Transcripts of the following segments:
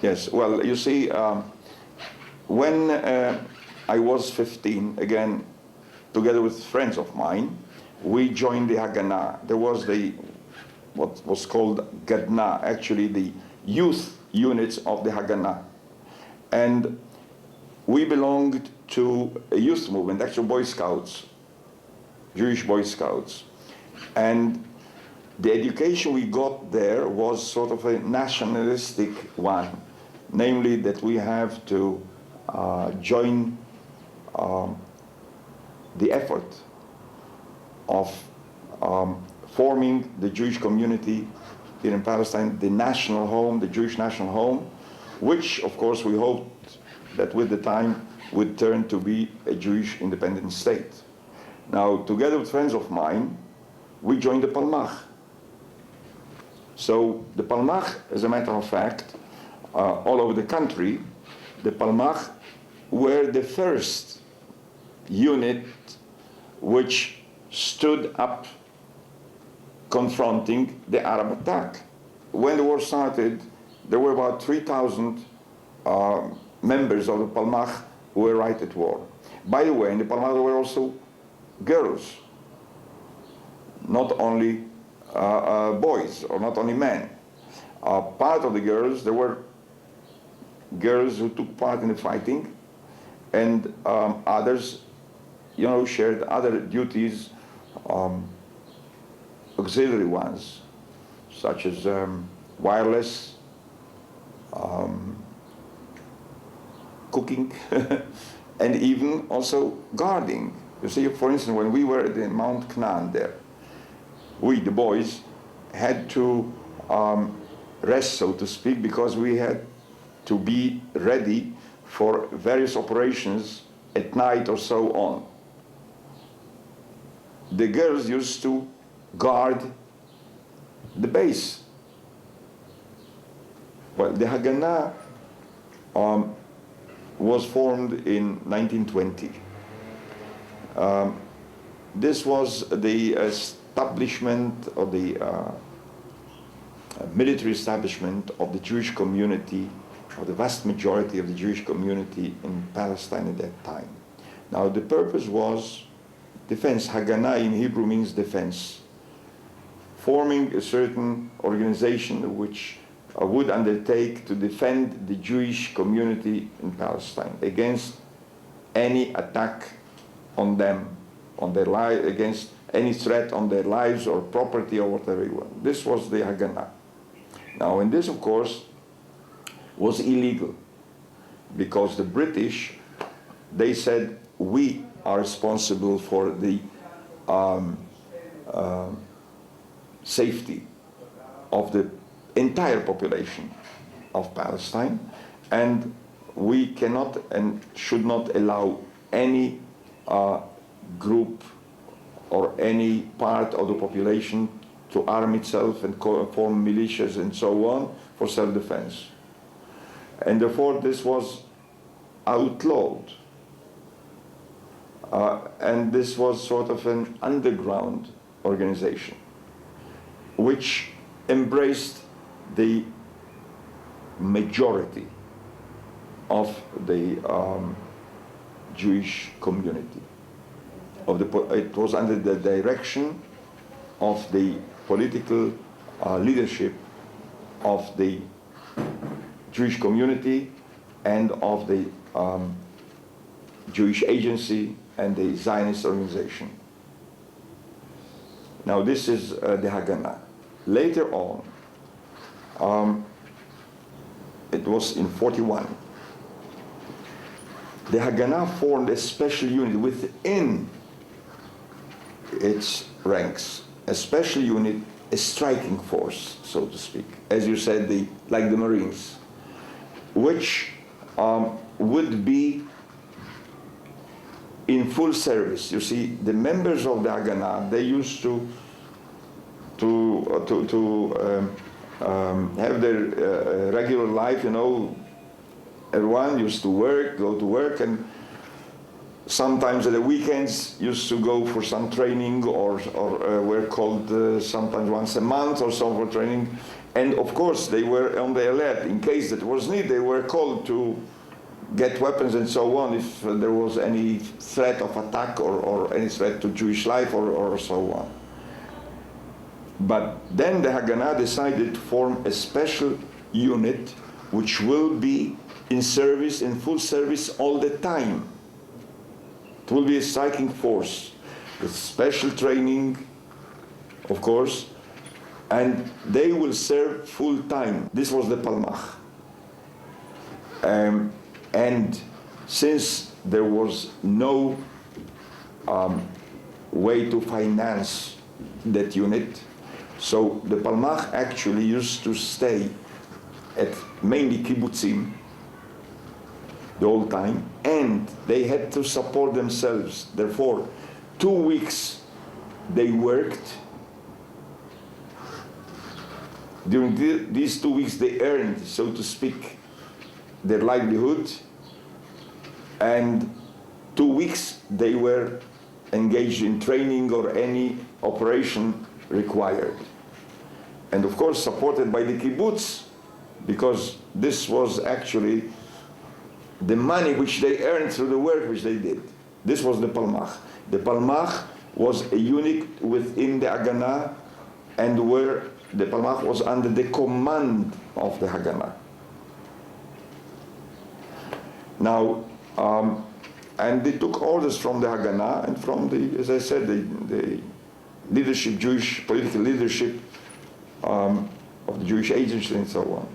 Yes, well, you see, when I was 15, again, together with friends of mine, we joined the Haganah. There was what was called Gadna, actually the youth units of the Haganah. And we belonged to a youth movement, actually Boy Scouts, Jewish Boy Scouts. And the education we got there was sort of a nationalistic one, namely that we have to join the effort of forming the Jewish community here in Palestine, the national home, the Jewish national home, which of course we hoped that with the time would turn to be a Jewish independent state. Now, together with friends of mine, we joined the Palmach. So the Palmach, as a matter of fact, all over the country, the Palmach were the first unit which stood up confronting the Arab attack. When the war started, there were about 3,000 members of the Palmach who were right at war. By the way, in the Palmach there were also girls, not only boys or not only men. Part of the girls, there were girls who took part in the fighting, and others, shared other duties, auxiliary ones, such as wireless, cooking, and even also guarding. You see, for instance, when we were at the Mount Canaan there, we, the boys, had to rest, so to speak, because we had to be ready for various operations at night or so on. The girls used to guard the base. Well, the Haganah was formed in 1920. This was the establishment of the military establishment of the Jewish community, or the vast majority of the Jewish community in Palestine at that time. Now the purpose was defense. Haganah in Hebrew means defense. Forming a certain organization which would undertake to defend the Jewish community in Palestine against any attack on them, on their life, against any threat on their lives or property or whatever it was. This was the Haganah. Now, and this, of course, was illegal, because the British, they said, we are responsible for the safety of the entire population of Palestine, and we cannot and should not allow any group or any part of the population to arm itself and form militias and so on for self-defense. And therefore this was outlawed. And this was sort of an underground organization which embraced the majority of the Jewish community. It was under the direction of the political leadership of the Jewish community and of the Jewish agency and the Zionist organization. Now this is the Haganah. Later on, it was in 41, the Haganah formed a special unit within its ranks, a special unit, a striking force, so to speak, as you said, like the Marines, which would be in full service. You see, the members of the Haganah, they used to have their regular life, everyone used to go to work, and sometimes at the weekends used to go for some training, or were called sometimes once a month or so for training. And of course, they were on the alert. In case that was needed, they were called to get weapons and so on if there was any threat of attack or any threat to Jewish life or so on. But then the Haganah decided to form a special unit which will be in service, in full service all the time. It will be a striking force with special training, of course, and they will serve full time. This was the Palmach. And since there was no way to finance that unit, so the Palmach actually used to stay at mainly kibbutzim the whole time, and they had to support themselves. Therefore, 2 weeks they worked. During these 2 weeks they earned, so to speak, their livelihood, and 2 weeks they were engaged in training or any operation required. And of course supported by the kibbutz, because this was actually the money which they earned through the work which they did. This was the Palmach. The Palmach was a unit within the Haganah, and where the Palmach was under the command of the Haganah. Now, and they took orders from the Haganah and from the, as I said, the leadership, Jewish political leadership of the Jewish agency and so on.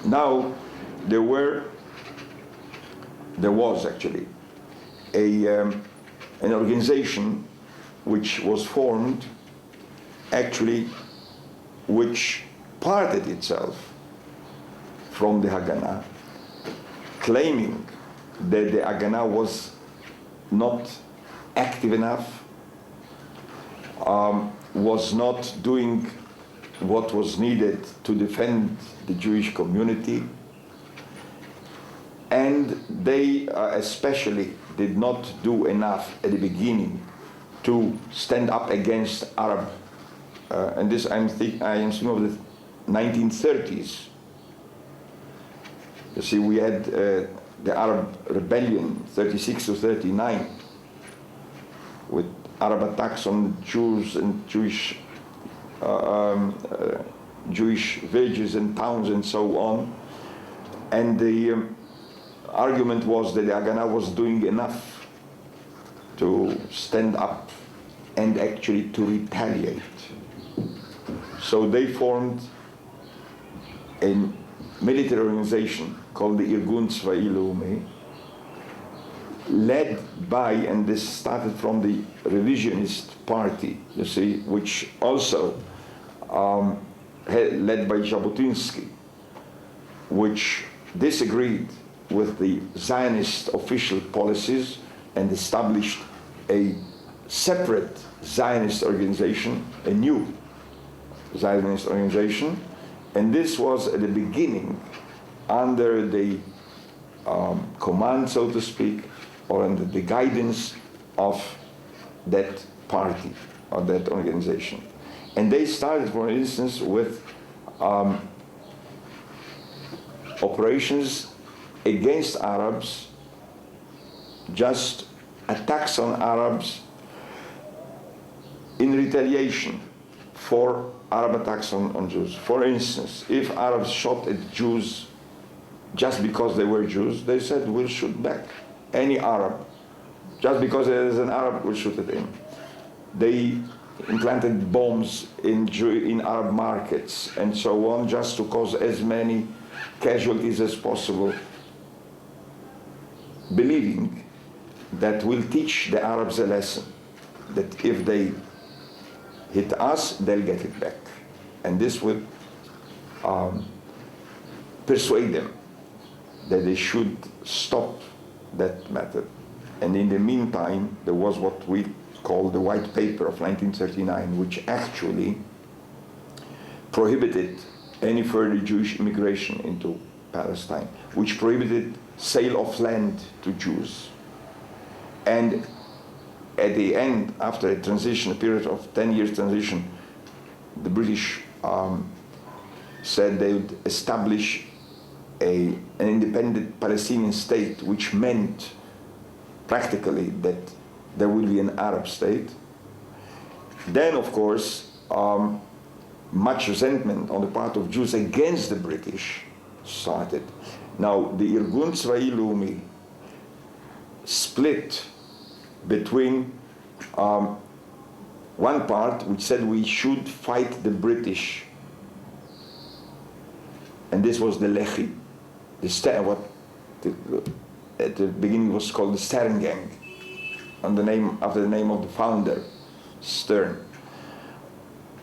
Now, there was actually an organization which was formed, actually, which parted itself from the Haganah, claiming that the Haganah was not active enough, was not doing what was needed to defend the Jewish community, and they especially did not do enough at the beginning to stand up against Arab, and this I am thinking of the 1930s. You see, we had the Arab rebellion, 36 to 39, with Arab attacks on Jews and Jewish villages and towns and so on. And the argument was that the Haganah was doing enough to stand up and actually to retaliate. So they formed a military organization called the Irgun Tzvai Leumi, led by, and this started from the revisionist party, you see, which also led by Jabotinsky, which disagreed with the Zionist official policies and established a separate Zionist organization, a new Zionist organization, and this was at the beginning under the command, so to speak, or under the guidance of that party or that organization. And they started, for instance, with operations against Arabs, just attacks on Arabs in retaliation for Arab attacks on Jews. For instance, if Arabs shot at Jews just because they were Jews, they said, we'll shoot back. Any Arab, just because there is an Arab, we'll shoot at him. They implanted bombs in Arab markets and so on, just to cause as many casualties as possible, believing that we'll teach the Arabs a lesson, that if they hit us, they'll get it back. And this would persuade them that they should stop that method. And in the meantime, there was what we call the White Paper of 1939, which actually prohibited any further Jewish immigration into Palestine, which prohibited sale of land to Jews. And at the end, after a period of 10 years transition, the British said they would establish an independent Palestinian state, which meant practically that there will be an Arab state. Then, of course, much resentment on the part of Jews against the British started. Now, the Irgun Tzvai Leumi split between one part which said we should fight the British, and this was the Lehi, at the beginning was called the Stern Gang, after the name of the founder, Stern.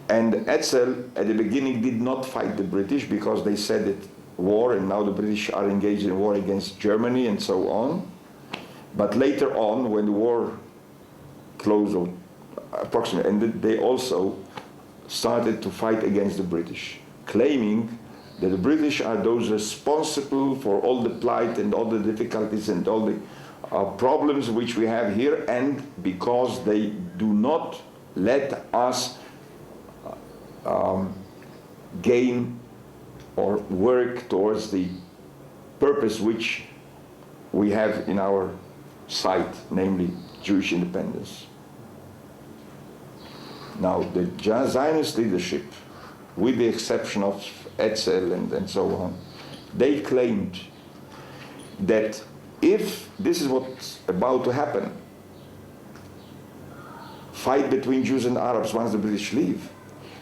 And Etzel at the beginning did not fight the British because they said that war, and now the British are engaged in war against Germany and so on. But later on, when the war closed, or approximately ended, they also started to fight against the British, claiming that the British are those responsible for all the plight and all the difficulties and all the problems which we have here, and because they do not let us gain or work towards the purpose which we have in our sight, namely Jewish independence. Now, the Zionist leadership, with the exception of Etzel and so on, they claimed that if this is what's about to happen, fight between Jews and Arabs once the British leave,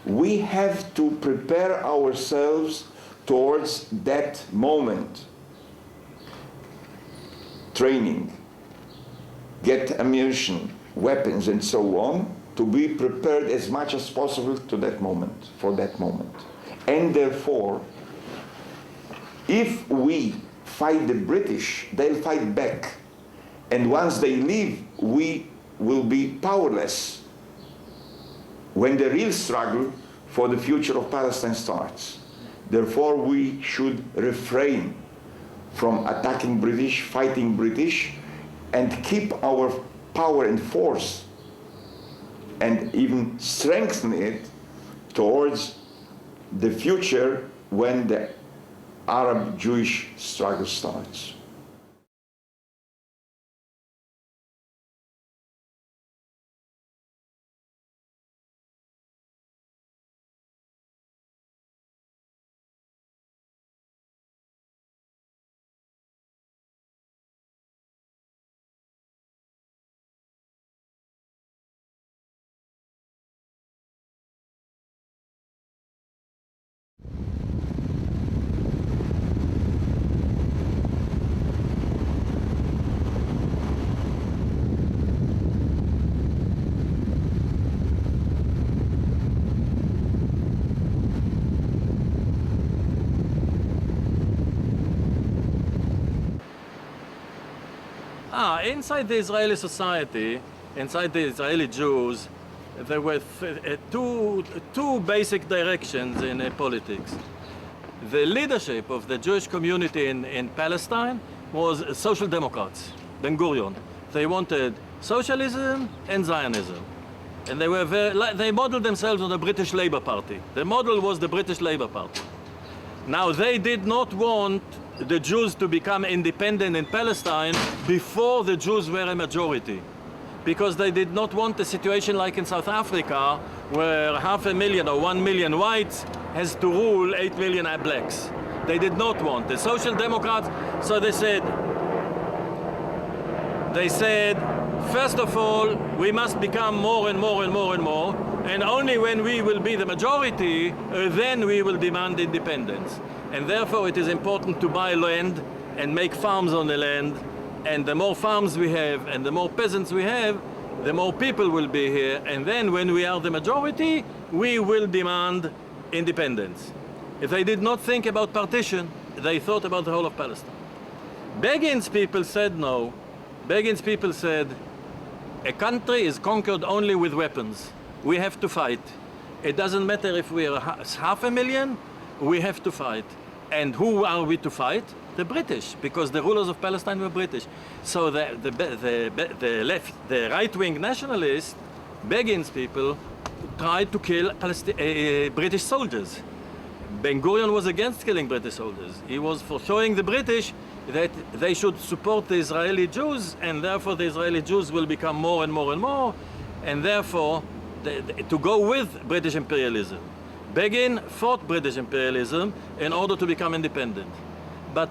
we have to prepare ourselves towards that moment. Training, get ammunition, weapons, and so on, to be prepared as much as possible to that moment, for that moment. And therefore, if we fight the British, they'll fight back. And once they leave, we will be powerless when the real struggle for the future of Palestine starts. Therefore, we should refrain from attacking British, fighting British, and keep our power and force, and even strengthen it towards the future when the Arab-Jewish struggle starts. Inside the Israeli society, inside the Israeli Jews, there were two basic directions in politics. The leadership of the Jewish community in Palestine was social democrats, Ben Gurion. They wanted socialism and Zionism. And they modeled themselves on the British Labour Party. The model was the British Labour Party. Now, they did not want the Jews to become independent in Palestine before the Jews were a majority, because they did not want a situation like in South Africa, where 500,000 or 1 million whites has to rule 8 million blacks. They did not want the Social Democrats, so they said, first of all, we must become more and more and more and more, and only when we will be the majority, then we will demand independence. And therefore it is important to buy land and make farms on the land, and the more farms we have and the more peasants we have, the more people will be here, and then when we are the majority, we will demand independence. If they did not think about partition, they thought about the whole of Palestine. Begin's people said no. Begin's people said, a country is conquered only with weapons. We have to fight. It doesn't matter if we are 500,000, we have to fight. And who are we to fight? The British, because the rulers of Palestine were British. So the right-wing nationalists, Begin's people, tried to kill British soldiers. Ben-Gurion was against killing British soldiers. He was for showing the British that they should support the Israeli Jews, and therefore the Israeli Jews will become more and more and more, and therefore to go with British imperialism. Begin fought British imperialism in order to become independent. But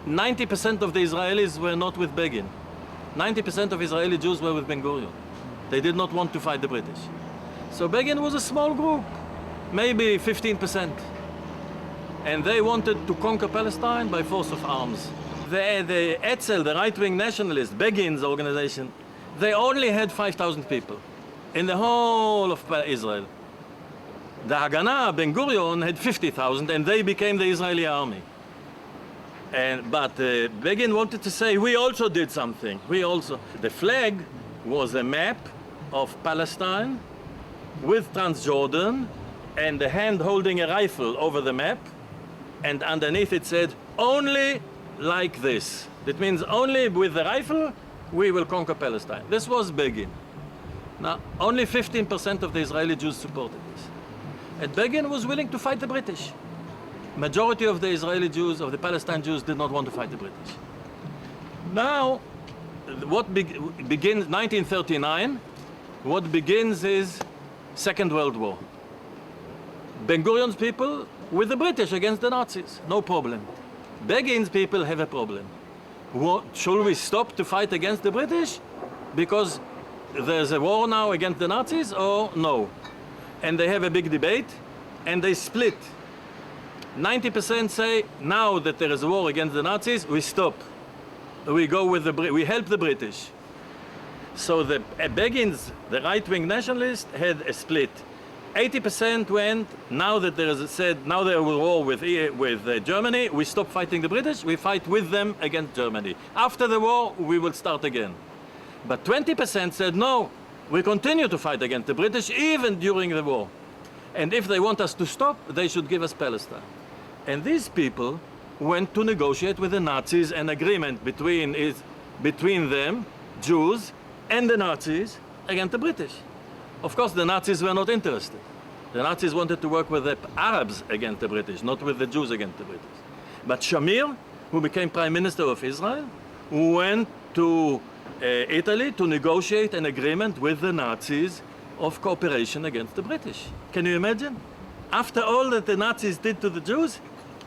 90% of the Israelis were not with Begin. 90% of Israeli Jews were with Ben-Gurion. They did not want to fight the British. So Begin was a small group, maybe 15%. And they wanted to conquer Palestine by force of arms. The Etzel, the right-wing nationalist, Begin's organization, they only had 5,000 people in the whole of Israel. The Haganah, Ben-Gurion, had 50,000, and they became the Israeli army. But Begin wanted to say, we also did something. We also. The flag was a map of Palestine with Transjordan, and the hand holding a rifle over the map, and underneath it said, only like this. That means only with the rifle, we will conquer Palestine. This was Begin. Now, only 15% of the Israeli Jews supported this. And Begin was willing to fight the British. Majority of the Israeli Jews, of the Palestine Jews, did not want to fight the British. Now, what begins 1939, what begins is Second World War. Ben-Gurion's people with the British against the Nazis, no problem. Begin's people have a problem. Should we stop to fight against the British because there's a war now against the Nazis, or no? And they have a big debate, and they split. 90% say, now that there is a war against the Nazis, we stop. We go with we help the British. So the Begin's, the right-wing nationalist, had a split. 80% went, now that there is now there is a war with Germany, we stop fighting the British, we fight with them against Germany. After the war, we will start again. But 20% said, no, we continue to fight against the British even during the war. And if they want us to stop, they should give us Palestine. And these people went to negotiate with the Nazis an agreement between them, Jews, and the Nazis against the British. Of course, the Nazis were not interested. The Nazis wanted to work with the Arabs against the British, not with the Jews against the British. But Shamir, who became Prime Minister of Israel, went to Italy to negotiate an agreement with the Nazis of cooperation against the British. Can you imagine? After all that the Nazis did to the Jews,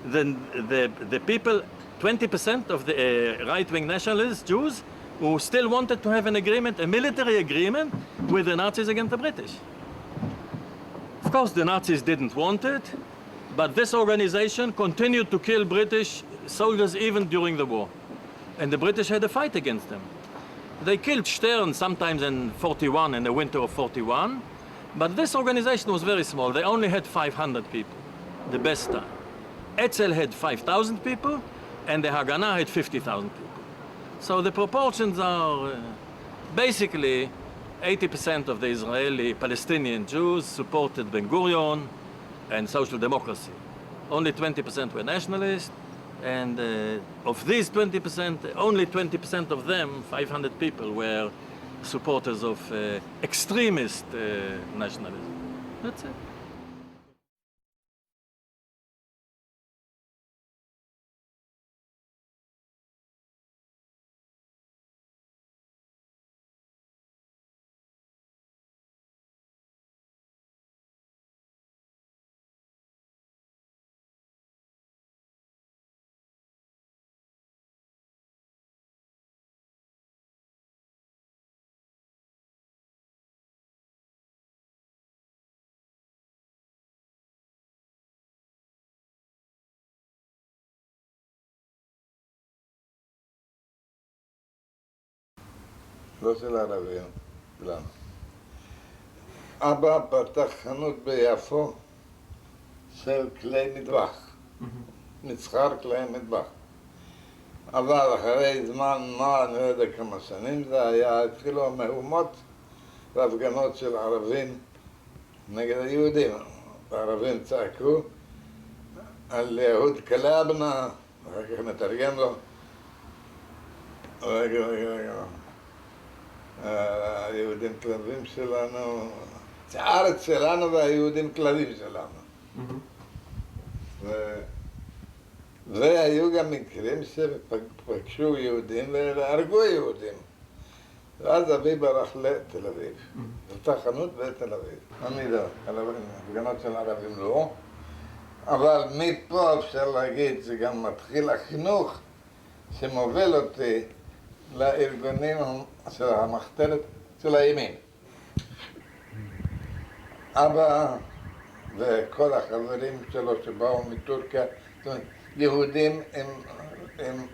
then the people, 20% of the right-wing nationalist Jews, who still wanted to have an agreement, a military agreement, with the Nazis against the British. Of course, the Nazis didn't want it, but this organization continued to kill British soldiers even during the war. And the British had a fight against them. They killed Stern sometimes in 41, in the winter of 41, but this organization was very small. They only had 500 people, the best time. Etzel had 5,000 people, and the Haganah had 50,000 people. So the proportions are basically 80% of the Israeli Palestinian Jews supported Ben-Gurion and social democracy. Only 20% were nationalists, and of these 20%, only 20% of them, 500 people, were supporters of extremist nationalism. That's it. לא של ערבים, למה? אבא פתח חנות ביפו של כלי מטבח, מסחר כלי מטבח. אבל אחרי זמן, אני לא יודע כמה שנים זה היה, התחילו המהומות והפגנות של ערבים נגד היהודים. הערבים צעקו על אהוד קלבנה, אחר כך נתרגם לו. רגע. היהודים כלבים שלנו, זה הארץ שלנו והיהודים כלבים שלנו. והיו גם מקרים שפגשו יהודים והרגו יהודים. ואז אבי ברח לתל אביב. זאת חנות בתל אביב. אני לא, הפגנות של ערבים לא. אבל מפה אפשר להגיד שגם מתחיל החינוך שמוביל אותי לארגונים של המחתרת של הימין. אבא וכל החברים שלו שבאו מטורקיה, יהודים עם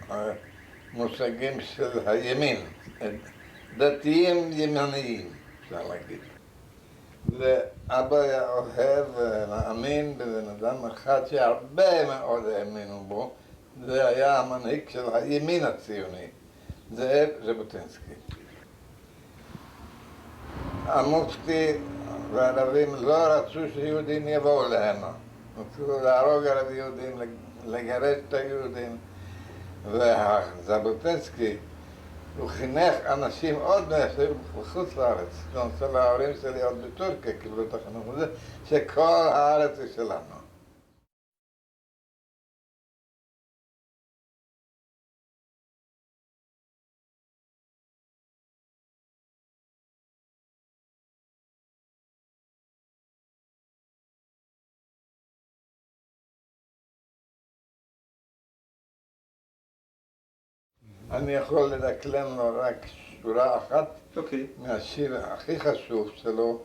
מושגים של הימין, דתיים ימניים, אפשר להגיד. ואבא היה אוהב ומאמין בבן אדם אחד שהרבה מאוד האמינו בו, זה היה המנהיג של הימין הציוני, זאב ז'בוטינסקי. המופתי והערבים לא רצו שיהודים יבואו להנה. רצו להרוג ערבי יהודים, לגרש את היהודים. וז'בוטינסקי, הוא חינך אנשים עוד בחוץ לארץ. למשל ההורים שלי עוד בטורקיה קיבלו את החינוך הזה, שכל הארץ היא שלנו. אני יכול לדקלם לו רק שורה אחת מהשיר הכי חשוב שלו,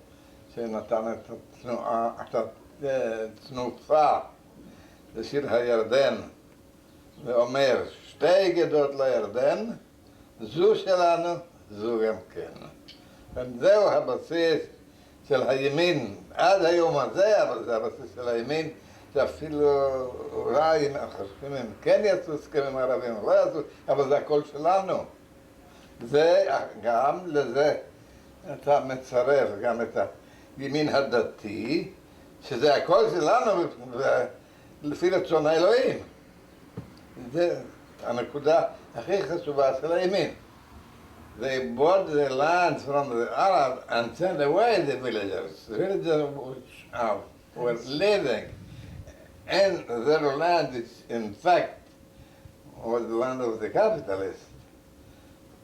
שנתן את התנועה, את התנופה, זה שיר הירדן, ואומר, שתי גדות לירדן, זו שלנו, זו גם כן. וזהו הבסיס של הימין, עד היום הזה, אבל זה הבסיס של הימין, שאפילו אולי החשובים הם כן יעשו הסכמים ערבים, לא יעשו, אבל זה הכל שלנו. וגם לזה אתה מצרף גם את הימין הדתי, שזה הכל שלנו לפי רצון האלוהים. זה הנקודה הכי חשובה של הימין. They bought the land from the Arabs and sent away the villagers. The villagers which were living. And their land is, in fact, was the land of the capitalists.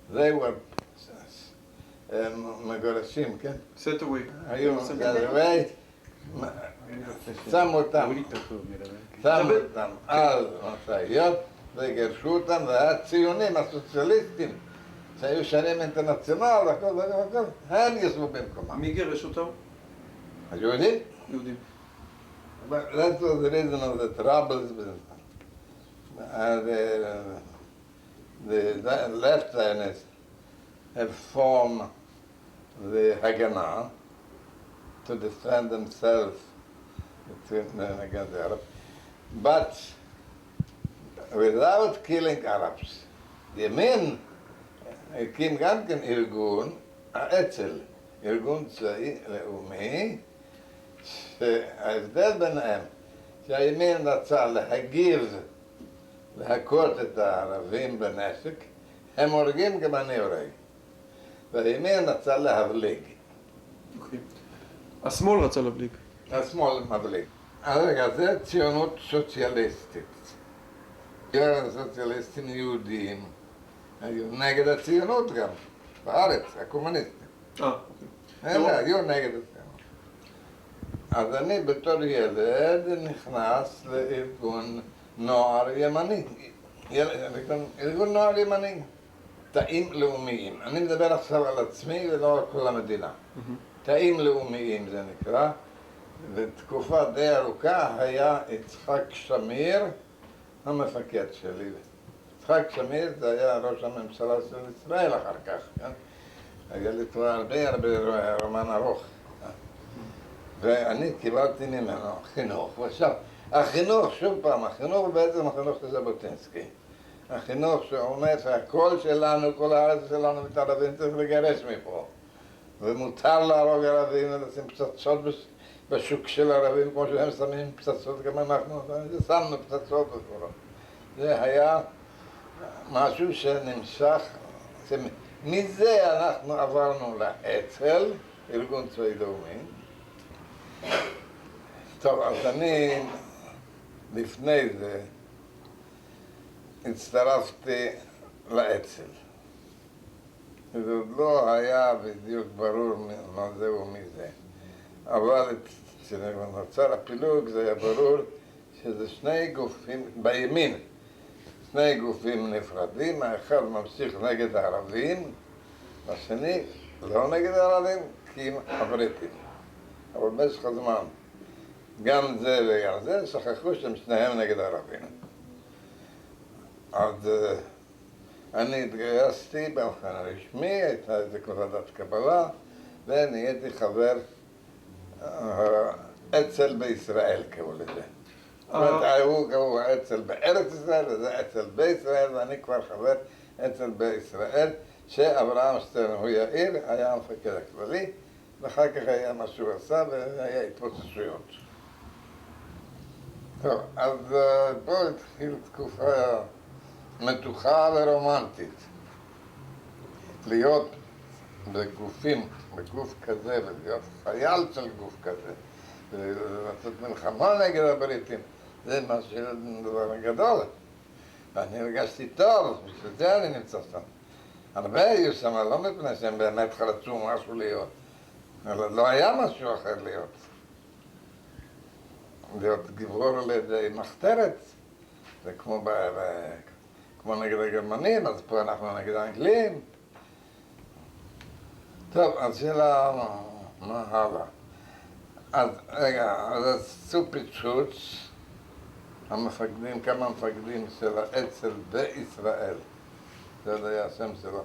They were מגורשים, כן? Set away. היו set away, שמו אותם על משאיות וגרשו אותם, והציונים, הסוציאליסטים, שהיו שנים אינטרנציונל, הכל, הם ישבו במקומם. מי גירש אותם? היהודים? יהודים. But that was the reason of the troubles. The left Zionists have formed the Haganah to defend themselves against the Arabs, but without killing Arabs. ימין הקים גם כן ארגון, האצ"ל, ארגון צבאי לאומי, שההבדל ביניהם, שהימין רצה להגיב, להכות את הערבים בנשק, הם הורגים גם אני הורג. והימין רצה להבליג. השמאל רצה להבליג. השמאל מבליג. הרגע, זה ציונות סוציאליסטית. סוציאליסטים יהודים היו נגד הציונות גם, בארץ, הקומוניסטים. הם היו נגד הציונות. אז אני בתור ילד נכנס לארגון נוער ימני, ארגון נוער ימני, תאים לאומיים. אני מדבר עכשיו על עצמי ולא על כל המדינה. תאים לאומיים זה נקרא, ותקופה די ארוכה היה יצחק שמיר המפקד שלי. יצחק שמיר זה היה ראש הממשלה של ישראל אחר כך, כן? היה לי כבר הרבה רומן ארוך. ואני קיבלתי ממנו חינוך, ועכשיו, החינוך, שוב פעם, החינוך בעצם החינוך של ז'בוטינסקי. החינוך שאומר שהכל שלנו, כל הארץ שלנו ואת הערבים צריך לגרש מפה. ומותר להרוג ערבים ולשים פצצות בשוק של ערבים, כמו שהם שמים פצצות, גם אנחנו שמנו פצצות וכו'. זה היה משהו שנמשך, מזה אנחנו עברנו לאצ"ל, ארגון צבאי לאומי. טוב, אז אני לפני זה הצטרפתי לאצ"ל. זה עוד לא היה בדיוק ברור מה זה ומי זה. אבל כשנוצר הפילוג זה היה ברור שזה שני גופים, בימין, שני גופים נפרדים, האחד ממשיך נגד הערבים, והשני לא נגד הערבים, כי הם הבריטים. אבל במשך הזמן, גם זה וגם זה, שכחו שהם שניהם נגד הערבים. אז אני התגייסתי באופן רשמי, הייתה איזו ועדת קבלה, ונהייתי חבר אצ"ל בישראל, קראו לזה. הוא קראו אצ"ל בארץ ישראל, וזה אצ"ל בישראל, ואני כבר חבר אצ"ל בישראל, שאברהם שטרן, הוא יאיר, היה המפקד הכללי, ואחר כך היה מה שהוא עשה, והיה התפוצצויות. טוב, אז פה התחיל תקופה מתוחה ורומנטית. להיות בגופים, בגוף כזה, ולהיות חייל של גוף כזה, ולעשות מלחמה נגד הבריטים, זה משהו דבר גדול. ואני הרגשתי טוב, בשביל זה אני נמצא שם. הרבה היו שם, לא מפני שהם באמת חלצו משהו להיות, אבל לא היה משהו אחר להיות. להיות גיבור על ידי מחתרת, זה כמו נגד הגרמנים, אז פה אנחנו נגד האנגלים. טוב, אז שאלה, מה הלאה? אז רגע, אז עשו פיצוץ, המפקדים, כמה מפקדים של האצ"ל בישראל, זה היה השם שלו,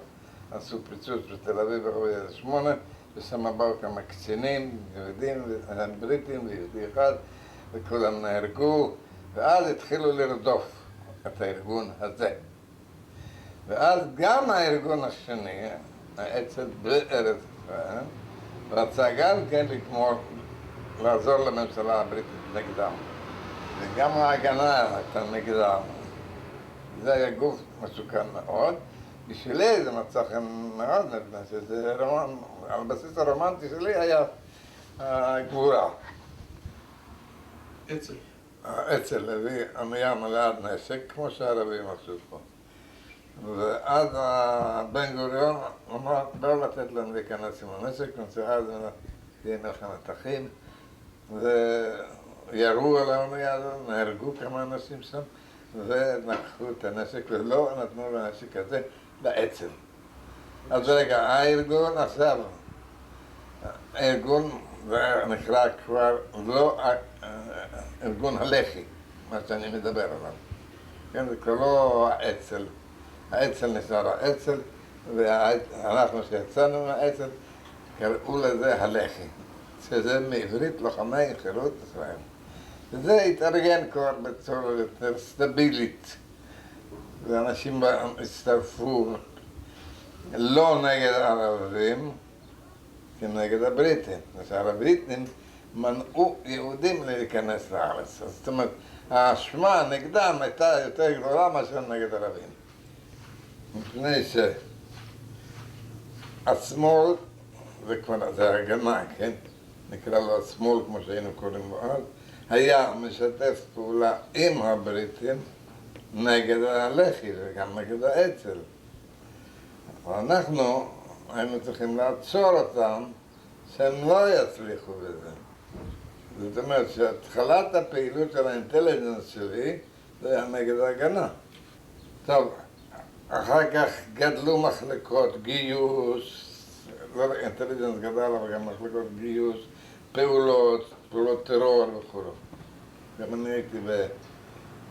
עשו פיצוץ בתל אביב ב-8, ושם באו כמה קצינים, יהודים, בריטים ויהודי אחד, וכולם נהרגו, ואז התחילו לרדוף את הארגון הזה. ואז גם הארגון השני, האצ"ל בארץ ישראל, רצה גם כן לעזור לממשלה הבריטית נגדם. וגם ההגנה הייתה נגדם. זה היה גוף מסוכן מאוד. בשבילי זה מצא חן מאוד, שזה על בסיס הרומנטי שלי היה הגבורה. אצ"ל. האצ"ל הביא אונייה מלאה נשק, כמו שהערבים עשו פה. ואז בן גוריון אמר, לא לתת לנו להיכנס עם הנשק, אז תהיה מלחמת אחים, וירו על האונייה הזו, נהרגו כמה אנשים שם, ונקחו את הנשק, ולא נתנו לנשק הזה לאצ"ל. אז רגע, הארגון עכשיו, הארגון נקרא כבר לא ארגון הלח"י, מה שאני מדבר עליו. כן, זה כבר לא האצ"ל. האצ"ל נשאר האצ"ל, ואנחנו שיצאנו מהאצ"ל קראו לזה הלח"י, שזה מעברית לוחמי חירות ישראל. וזה התארגן כבר בצורה יותר סטבילית, ואנשים הצטרפו לא נגד הערבים, כנגד הבריטים. הבריטים מנעו יהודים להיכנס לארץ. זאת אומרת, האשמה נגדם הייתה יותר גדולה מאשר נגד ערבים. מפני שהשמאל, זה הגנה, כן? נקרא לו השמאל כמו שהיינו קוראים לו אז, היה משתף פעולה עם הבריטים נגד הלח"י וגם נגד האצ"ל. ואנחנו היינו צריכים לעצור אותם שהם לא יצליחו בזה. זאת אומרת שהתחלת הפעילות של האינטליג'נס שלי זה היה נגד ההגנה. טוב, אחר כך גדלו מחלקות גיוס, לא רק אינטליג'נס גדל, אבל גם מחלקות גיוס, פעולות טרור וכו'. גם אני הייתי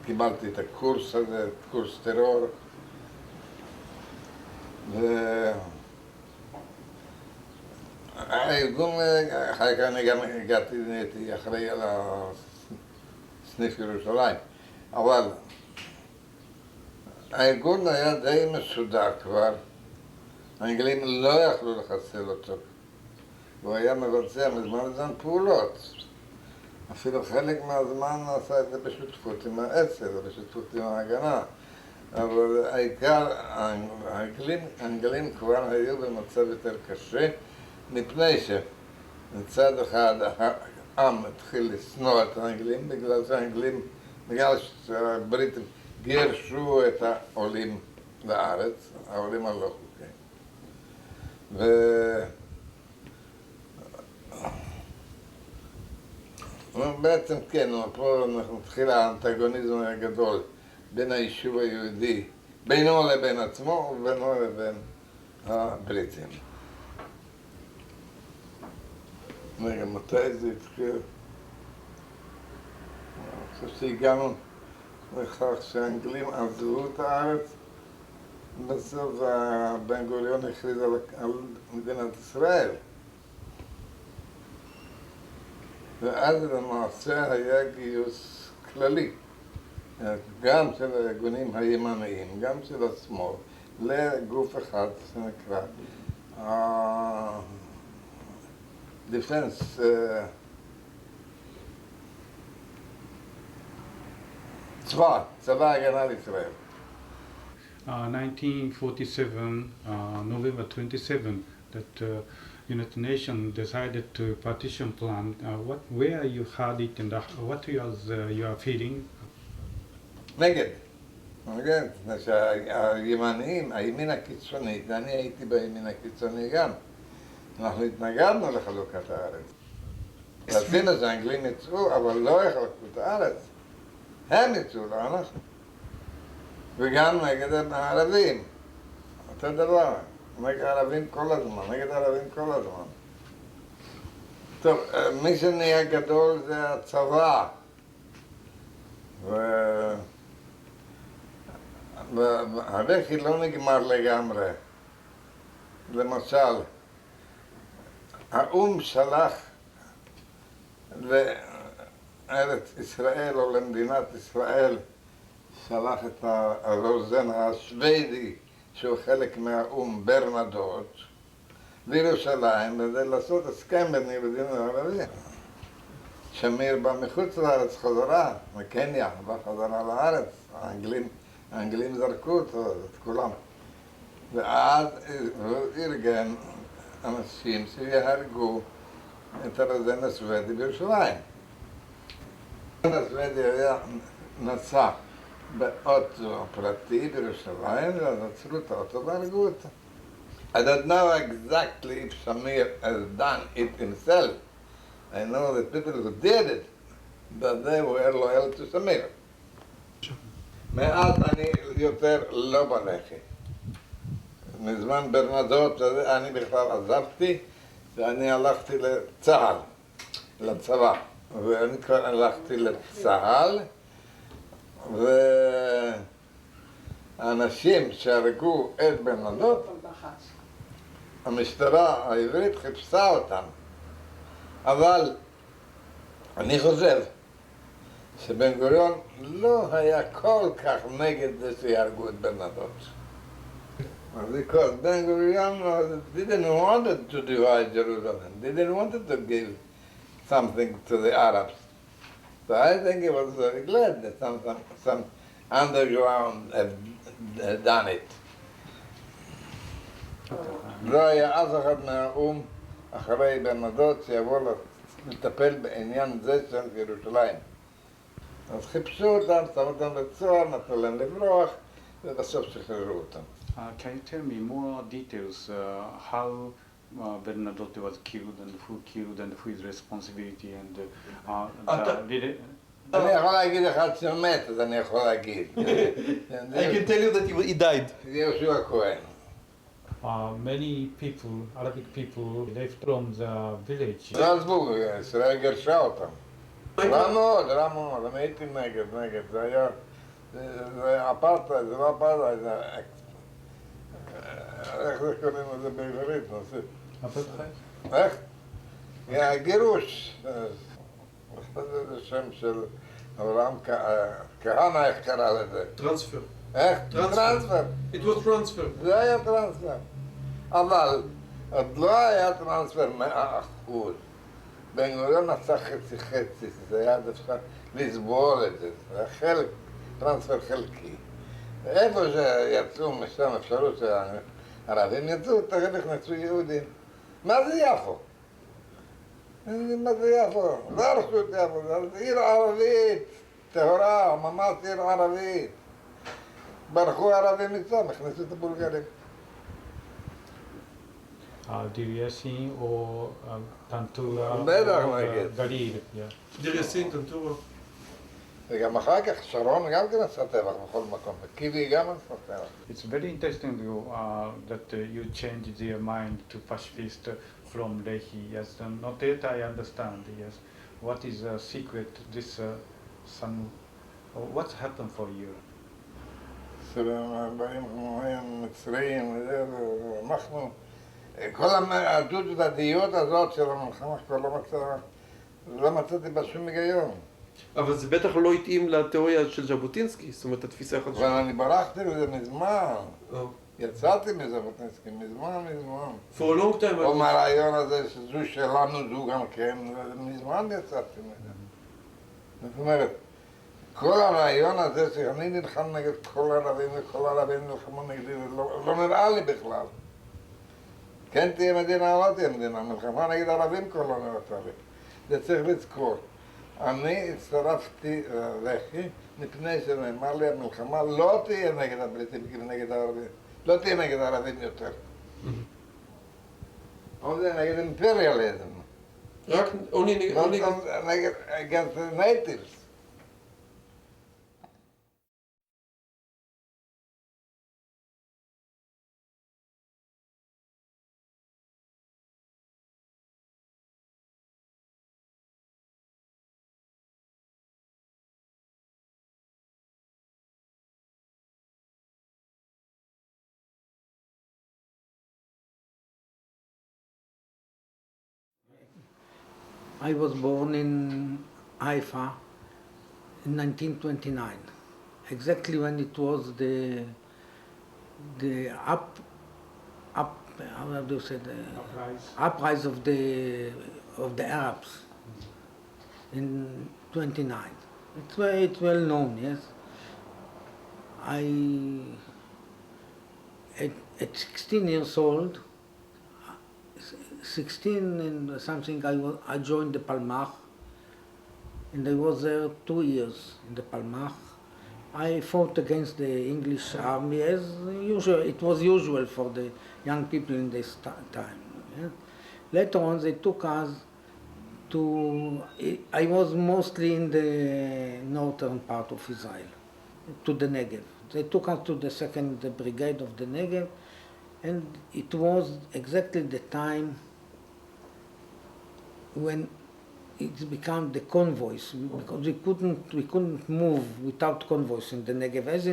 קיבלתי את הקורס הזה, קורס טרור. הארגון, אחר כך אני גם הגעתי, הייתי אחראי על סניף ירושלים, אבל הארגון היה די מסודר כבר, האנגלים לא יכלו לחסל אותו, הוא היה מבצע מזמן לזמן פעולות, אפילו חלק מהזמן עשה את זה בשותפות עם האצ"ל, בשותפות עם ההגנה, אבל העיקר, האנגלים כבר היו במצב יותר קשה, מפני שמצד אחד העם התחיל לשנוא את האנגלים, בגלל שהאנגלים בגלל שהבריטים גירשו את העולים לארץ, העולים הלא חוקיים. בעצם כן, פה מתחיל האנטגוניזם הגדול בין היישוב היהודי, בינו לבין עצמו ובינו לבין הבריטים. רגע, מתי זה התחיל? אני חושב שהגענו לכך שהאנגלים עזבו את הארץ, בסוף בן גוריון הכריז על מדינת ישראל. ואז למעשה היה גיוס כללי, גם של הארגונים הימניים, גם של השמאל, לגוף אחד שנקרא Defense צבא הגנה לישראל. 1947, November 27, that United Nations decided to partition plan. Where you heard it and what was your feeling? נגד. שהימניים, הימין הקיצוני, ואני הייתי בימין הקיצוני גם, אנחנו התנגדנו לחלוקת הארץ. רצינו שהאנגלים יצאו, אבל לא יחלקו את הארץ. הם יצאו, לא אנחנו. וגם נגד הערבים. אותו דבר. נגד הערבים כל הזמן, נגד הערבים כל הזמן. טוב, מי שנהיה גדול זה הצבא. והלח"י לא נגמר לגמרי. למשל, האו"ם שלח לארץ ישראל או למדינת ישראל, שלח את הרוזן השוודי, שהוא חלק מהאו"ם, ברנדות, לירושלים, כדי לעשות הסכם בין יהודים וערבים. שמיר בא מחוץ לארץ חזרה, מקניה, בא חזרה לארץ, האנגלים זרקו אותו, את כולם. ואז הוא ארגן אנשים שיהרגו את הרוזן השוודי בירושלים. הרוזן השוודי היה נסע באוטו פרטי בירושלים, ואז עצרו את האוטו והרגו אותו. I don't know exactly if Shamir has done it himself. I know that people who did it, but they were loyal to Shamir. מאז אני יותר לא בלח"י. מזמן ברנדות, אני בכלל עזבתי, ואני הלכתי לצה"ל, לצבא. ואני כבר הלכתי לצה"ל, והאנשים שהרגו את ברנדות, המשטרה העברית חיפשה אותם. אבל אני חושב שבן גוריון לא היה כל כך נגד זה שיהרגו את ברנדות. Because Ben Gurion didn't want to divide Jerusalem, didn't want to give something to the Arabs. So I think he was very glad that some underground had done it. לא היה אף אחד מהאו"ם אחרי ברנדות שיבוא לטפל בעניין זה של ירושלים. אז חיפשו אותם, שמו אותם בצוהר, נתנו להם לברוח, ובסוף שחררו אותם. Can you tell me more details how Bernadotte was killed and who is responsibility and did it? אני יכול להגיד אחד שמת, אז אני יכול להגיד. I can tell you that he died. יהושע כהן. Many people, Arabic people, left from the village. עזבו, ישראל גרשה אותם. רע מאוד, אני הייתי נגד, זה היה אפרטהייד, זה לא אפרטהייד, זה... איך זה קוראים לזה בעברית, נוסיף? אפרטהייד? איך? גירוש. זה שם של אברהם כהנא, איך קרא לזה? טרנספר. איך? טרנספר. It was transfer. זה היה טרנספר. אבל עוד לא היה טרנספר 100%. בן גוריון עשה חצי, זה היה אפשר לסבול את זה. זה היה חלק, טרנספר חלקי. ואיפה שיצאו משם אפשרות שהערבים יצאו, תכף נכנסו יהודים. מה זה יפו? מה זה יפו? זה הרשות יפו, זה עיר ערבית. טהורה, ממש עיר ערבית. ברחו הערבים מצום, הכניסו את הבולגרים. דיר יאסין או טנטורה בטח או נגיד. גליל. דיר יאסין, טנטורה. וגם אחר כך שרון גם כן עשה טבח בכל מקום, וקיבי גם עשה טבח. It's very interesting that you changed your mind to pacifist from Lehi. Yes, not that I understand. Yes, what is the secret? This what happened for you? באים מצרים, אנחנו, כל הדו-צדדיות הזאת של המלחמה כבר לא מצאתי בה שום היגיון. אבל זה בטח לא התאים לתיאוריה של ז'בוטינסקי, זאת אומרת, התפיסה החדשה. אבל אני ברחתי מזה מזמן. יצאתי מז'בוטינסקי מזמן. For a long time. או מהרעיון הזה שזו שלנו, זו גם כן, מזמן יצאתי מזה. זאת אומרת, כל הרעיון הזה שאני נלחם נגד כל הערבים וכל הערבים נלחמו נגדי, לא נראה לי בכלל. כן תהיה מדינה או לא תהיה מדינה, מלחמה נגד ערבים כל לא נראתה לי. זה צריך לזכור. אני הצטרפתי ללח"י מפני שנאמר לי המלחמה לא תהיה נגד הבריטים כנגד הערבים, לא תהיה נגד הערבים יותר. אבל זה נגד אימפריאליזם. רק נגד... נגד נייטיבס. I was born in Haifa in 1929, exactly when it was the how do you say, the uprise of the Arabs in 29. It's well known, yes. At 16 years old, 16 and something, I joined the Palmach, and I was there 2 years in the Palmach. I fought against the English army as usual. It was usual for the young people in this time. Yeah. Later on, they took us to. I was mostly in the northern part of Israel, to the Negev. They took us to the 2nd Brigade of the Negev, and it was exactly the time when it became the convoys, because we couldn't move without convoys in the Negev. As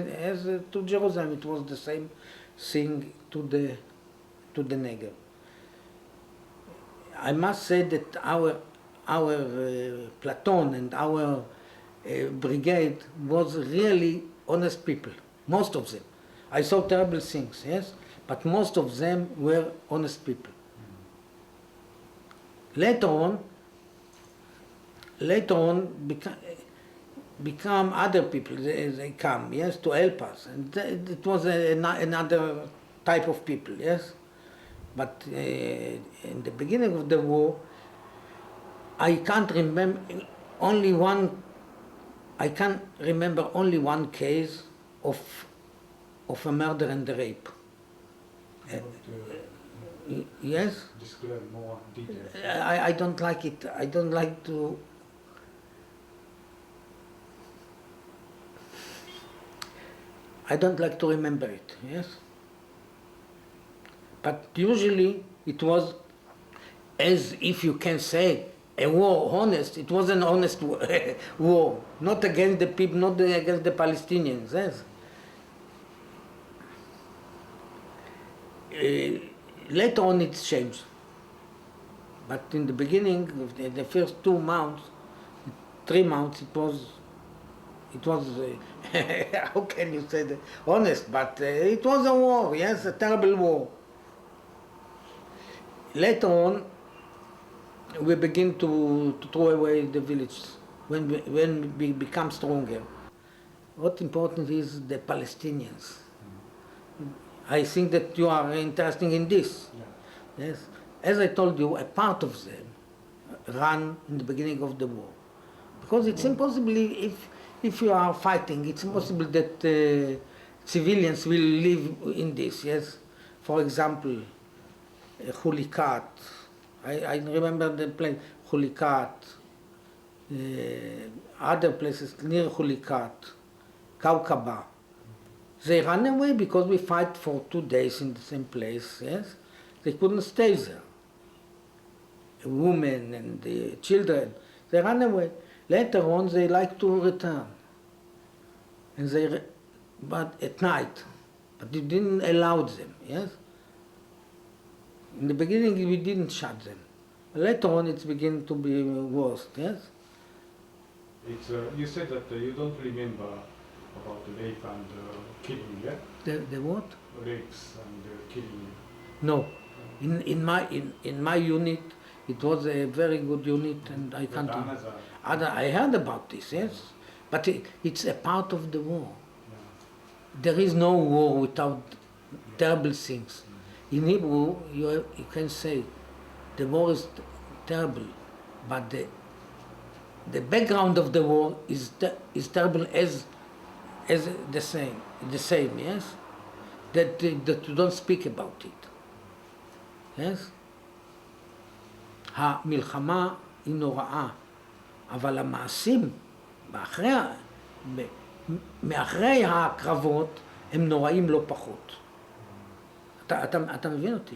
to Jerusalem, it was the same thing to the Negev. I must say that our platoon and our brigade was really honest people, most of them. I saw terrible things, yes, but most of them were honest people. Later on, become other people. They come, yes, to help us, and it was another type of people, yes. But in the beginning of the war, I can't remember only one case of a murder and a rape. Yes? Describe more details. I don't like it. I don't like to. I don't like to remember it. Yes. But usually it was, as if you can say, a war honest. It was an honest war, not against the people, not against the Palestinians. Yes. Later on it's changed. But in the beginning, of the first 3 months, it was how can you say that? Honest, but it was a war, yes, a terrible war. Later on, we begin to throw away the villages when we become stronger. What important is the Palestinians. I think that you are interested in this. Yeah. Yes. As I told you, a part of them ran in the beginning of the war. Because it's impossible if if you are fighting, it's possible that civilians will live in this, yes? For example, Hulikat, I remember the place, Hulikat, other places near Hulikat, Kaukaba. They ran away because we fight for 2 days in the same place, yes? They couldn't stay there. The women and the children, they ran away. Later on, they like to return. And but at night, but you didn't allow them, yes? In the beginning, we didn't shut them. Later on, it's beginning to be worse, yes? It's, you said that you don't remember about the rape and killing, yeah? The what? Rapes and killing. No. In my unit, it was a very good unit, and I can't. I heard about this, yes, but it's a part of the war. Yeah. There is no war without terrible things. In Hebrew, you can say the war is terrible, but the background of the war is terrible as the same, yes. That you don't speak about it. Yes? המלחמה היא נוראה, אבל המעשים מאחרי הקרבות הם נוראים לא פחות. אתה מבין אותי?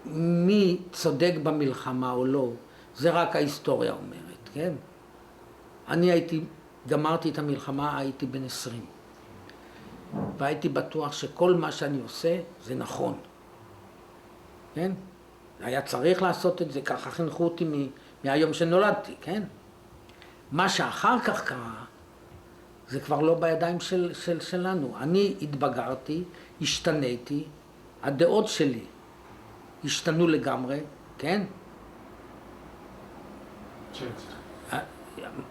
מי צודק במלחמה או לא, זה רק ההיסטוריה אומרת, כן? אני גמרתי את המלחמה, הייתי בן 20. והייתי בטוח שכל מה שאני עושה זה נכון. כן? היה צריך לעשות את זה, ככה חינכו אותי מהיום שנולדתי, כן? מה שאחר כך קרה, זה כבר לא בידיים שלנו. אני התבגרתי, השתניתי, הדעות שלי השתנו לגמרי, כן?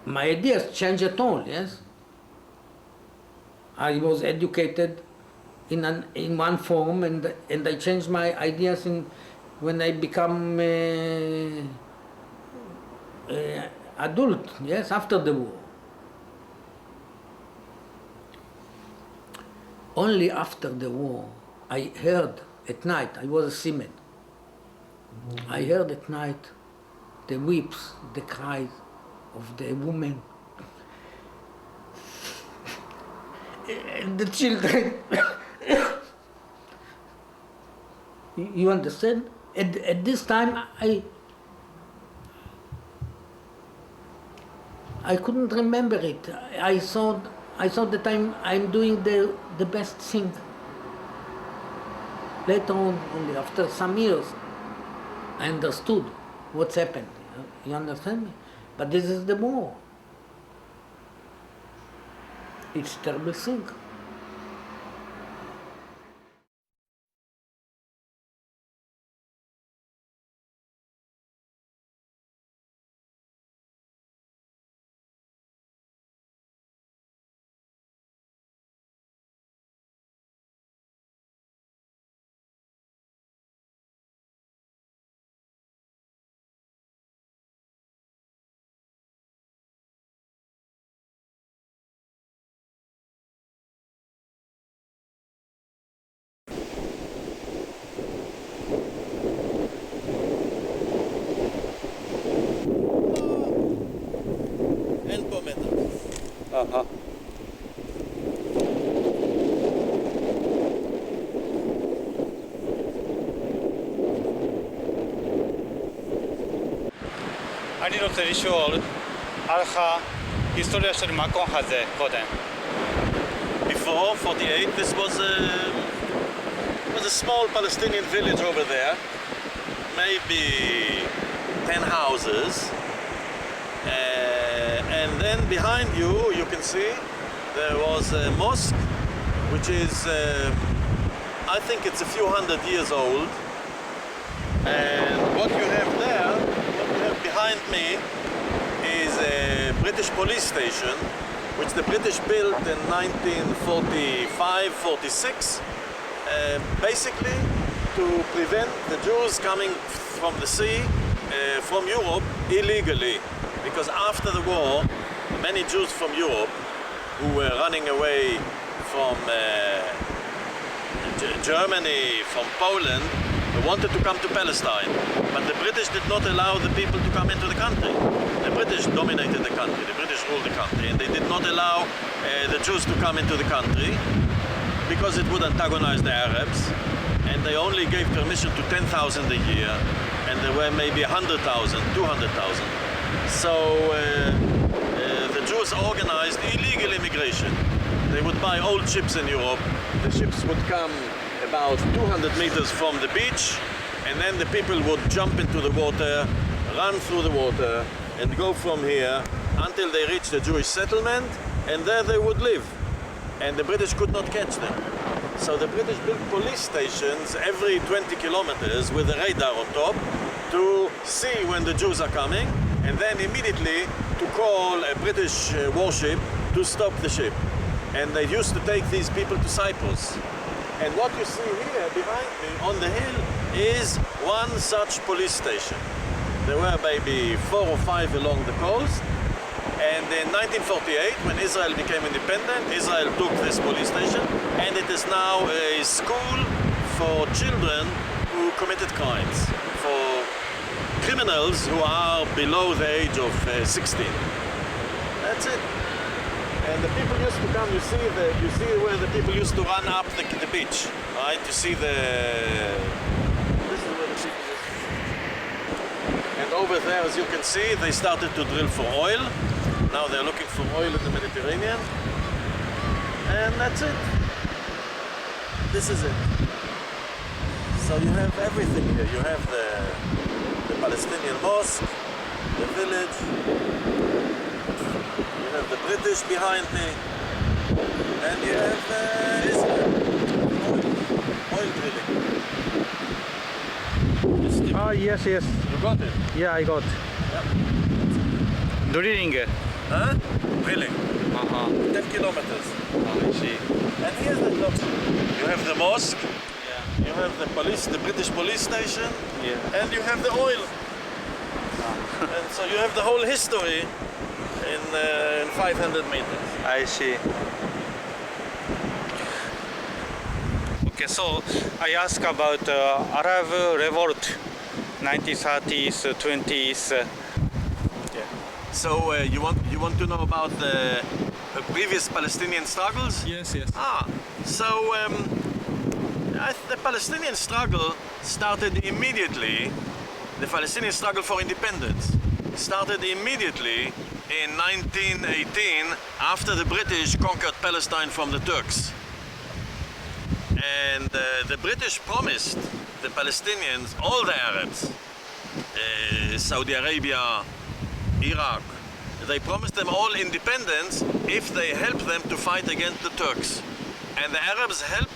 My ideas changed at all, yes? I was educated in one form, and I changed my ideas when I become adult, yes, after the war. Only after the war, I heard at night, I was a seaman, I heard at night the weeps, the cries of the women, the children. You understand? At this time, I couldn't remember it. I thought that I'm doing the best thing. Later on, only after some years, I understood what's happened. You understand me? But this is the war. It's a terrible thing. Uh-huh. אני רוצה לשאול על ההיסטוריה של המקום הזה קודם. Before 48, this was a small Palestinian village over there, maybe 10 houses. And then behind you can see there was a mosque, which is, I think it's a few hundred years old. And what you have there, what you have behind me, is a British police station, which the British built in 1945-46, basically to prevent the Jews coming from the sea from Europe illegally, because after the war, many Jews from Europe who were running away from Germany, from Poland, wanted to come to Palestine, but the British did not allow the people to come into the country. The British dominated the country, the British ruled the country, and they did not allow the Jews to come into the country because it would antagonize the Arabs, and they only gave permission to 10,000 a year, and there were maybe 100,000, 200,000. So the Jews organized illegal immigration. They would buy old ships in Europe. The ships would come about 200 meters from the beach, and then the people would jump into the water, run through the water, and go from here until they reached the Jewish settlement, and there they would live. And the British could not catch them. So the British built police stations every 20 kilometers with a radar on top to see when the Jews are coming, and then immediately to call a British warship to stop the ship. And they used to take these people to Cyprus. And what you see here behind me on the hill is one such police station. There were maybe 4 or 5 along the coast. And in 1948, when Israel became independent, Israel took this police station, and it is now a school for children who committed crimes, for criminals who are below the age of 16. That's it. And the people used to come, you see where the people used to run up the beach, right? You see this is where the people used to. And over there, as you can see, they started to drill for oil. Now they're looking for oil in the Mediterranean. And that's it. This is it. So you have everything here. You have the Palestinian mosque, the village. You have the British behind me, and you have Israel, oil drilling. Yes. You got it? Yeah, I got. Yep. Drilling. Huh? Drilling. 10 kilometers. I see. And here's the look. You have the mosque, you have the police, the British police station, and you have the oil. And so you have the whole history in 500 meters. I see. Okay, so I ask about Arab revolt, 1930s, 20s. So you want to know about the previous Palestinian struggles? Yes. So the Palestinian struggle started immediately. The Palestinian struggle for independence started immediately in 1918 after the British conquered Palestine from the Turks. And the British promised the Palestinians, all the Arabs, Saudi Arabia, Iraq, they promised them all independence if they helped them to fight against the Turks. And the Arabs helped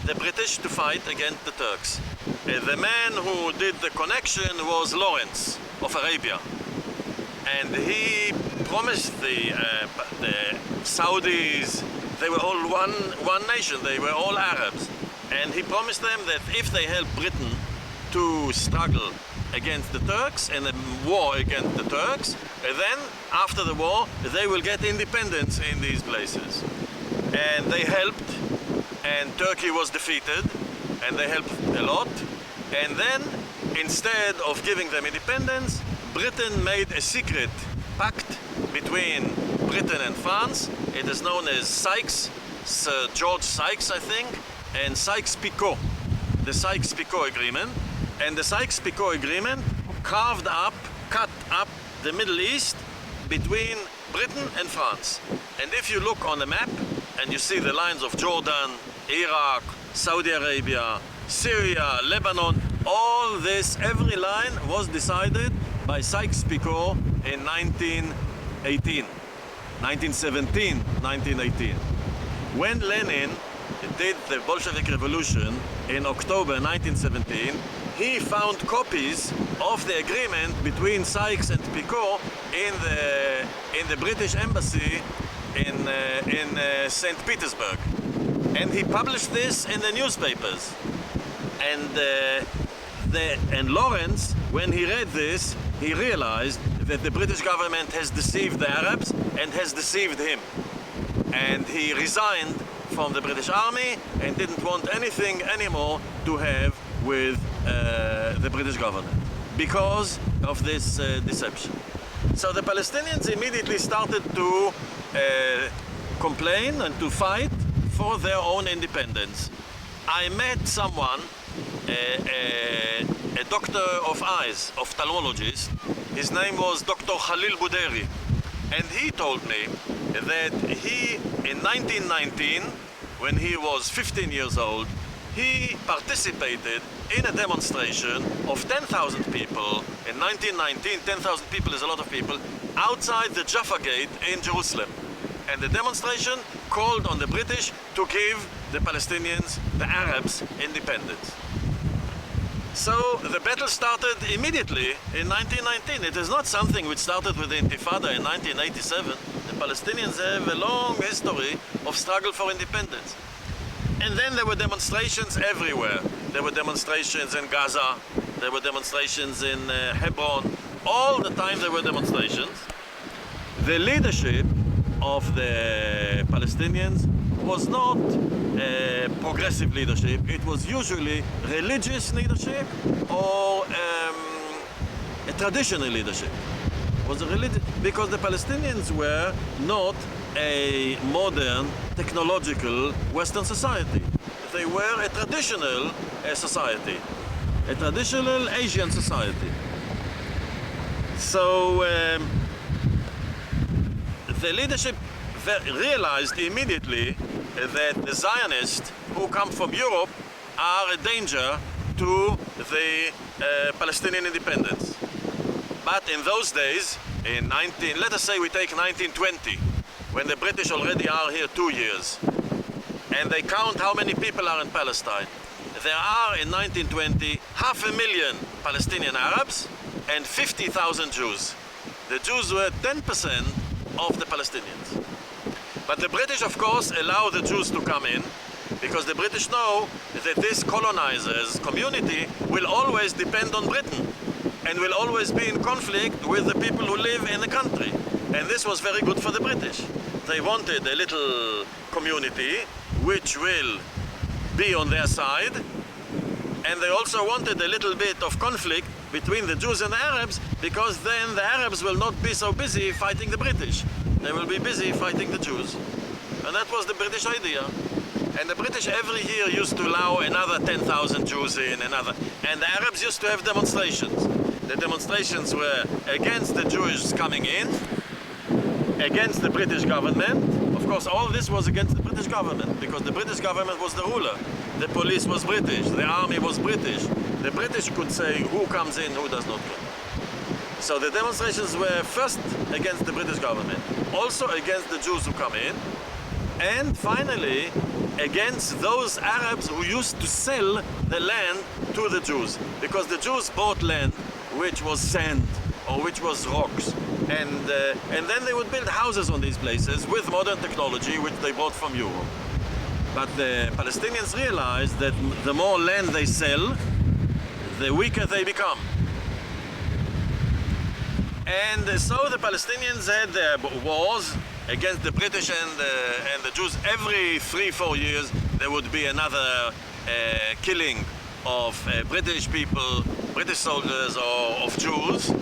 the British to fight against the Turks. The man who did the connection was Lawrence of Arabia. And he promised the Saudis, they were all one nation, they were all Arabs. And he promised them that if they help Britain to struggle against the Turks and a war against the Turks, then after the war they will get independence in these places. And they helped, and Turkey was defeated, and they helped a lot. And then, instead of giving them independence, Britain made a secret pact between Britain and France. It is known as Sykes, Sir George Sykes, I think, and Sykes-Picot, the Sykes-Picot Agreement. And the Sykes-Picot Agreement cut up the Middle East between Britain and France. And if you look on the map and you see the lines of Jordan, Iraq, Saudi Arabia, Syria, Lebanon, all this, every line was decided by Sykes-Picot in 1917, 1918. When Lenin did the Bolshevik Revolution in October 1917, he found copies of the agreement between Sykes and Picot in the British embassy in St. Petersburg, and he published this in the newspapers. And Lawrence, when he read this, he realized that the British government has deceived the Arabs and has deceived him. And he resigned from the British army and didn't want anything anymore to have with the British government because of this deception. So the Palestinians immediately started to complain and to fight for their own independence. I met someone, a doctor of eyes, ophthalmologist. His name was Dr. Khalil Bouderi, and he told me that he, in 1919, when he was 15 years old, he participated in a demonstration of 10,000 people. In 1919, 10,000 people is a lot of people, outside the Jaffa Gate in Jerusalem. And the demonstration called on the British to give the Palestinians, the Arabs, independence. So the battle started immediately in 1919. It is not something which started with the Intifada in 1987. The Palestinians have a long history of struggle for independence. And then there were demonstrations everywhere. There were demonstrations in Gaza, there were demonstrations in Hebron. All the time there were demonstrations. The leadership of the Palestinians was not progressive leadership. It was usually religious leadership or a traditional leadership. It was a because the Palestinians were not a modern, technological Western society. They were a traditional society, a traditional Asian society. So the leadership realized immediately that the Zionists who come from Europe are a danger to the Palestinian independence. But in those days, let us say we take 1920, when the British already are here 2 years, and they count how many people are in Palestine. There are in 1920 500,000 Palestinian Arabs and 50,000 Jews. The Jews were 10% of the Palestinians. But the British, of course, allow the Jews to come in because the British know that this colonizers community will always depend on Britain and will always be in conflict with the people who live in the country. And this was very good for the British. They wanted a little community which will be on their side, and they also wanted a little bit of conflict between the Jews and the Arabs, because then the Arabs will not be so busy fighting the British. They will be busy fighting the Jews. And that was the British idea. And the British every year used to allow another 10,000 Jews in, and the Arabs used to have demonstrations. The demonstrations were against the Jews coming in, against the British government. Of course, all this was against the British government, because the British government was the ruler. The police was British, the army was British. The British could say who comes in, who does not come. So the demonstrations were first against the British government, also against the Jews who come in, and finally against those Arabs who used to sell the land to the Jews, because the Jews bought land which was sand or which was rocks, and then they would build houses on these places with modern technology which they bought from Europe. But the Palestinians realized that the more land they sell, the weaker they become. And so the Palestinians had their wars against the British and the Jews. Every 3-4 years there would be another killing of British people, British soldiers, or of Jews.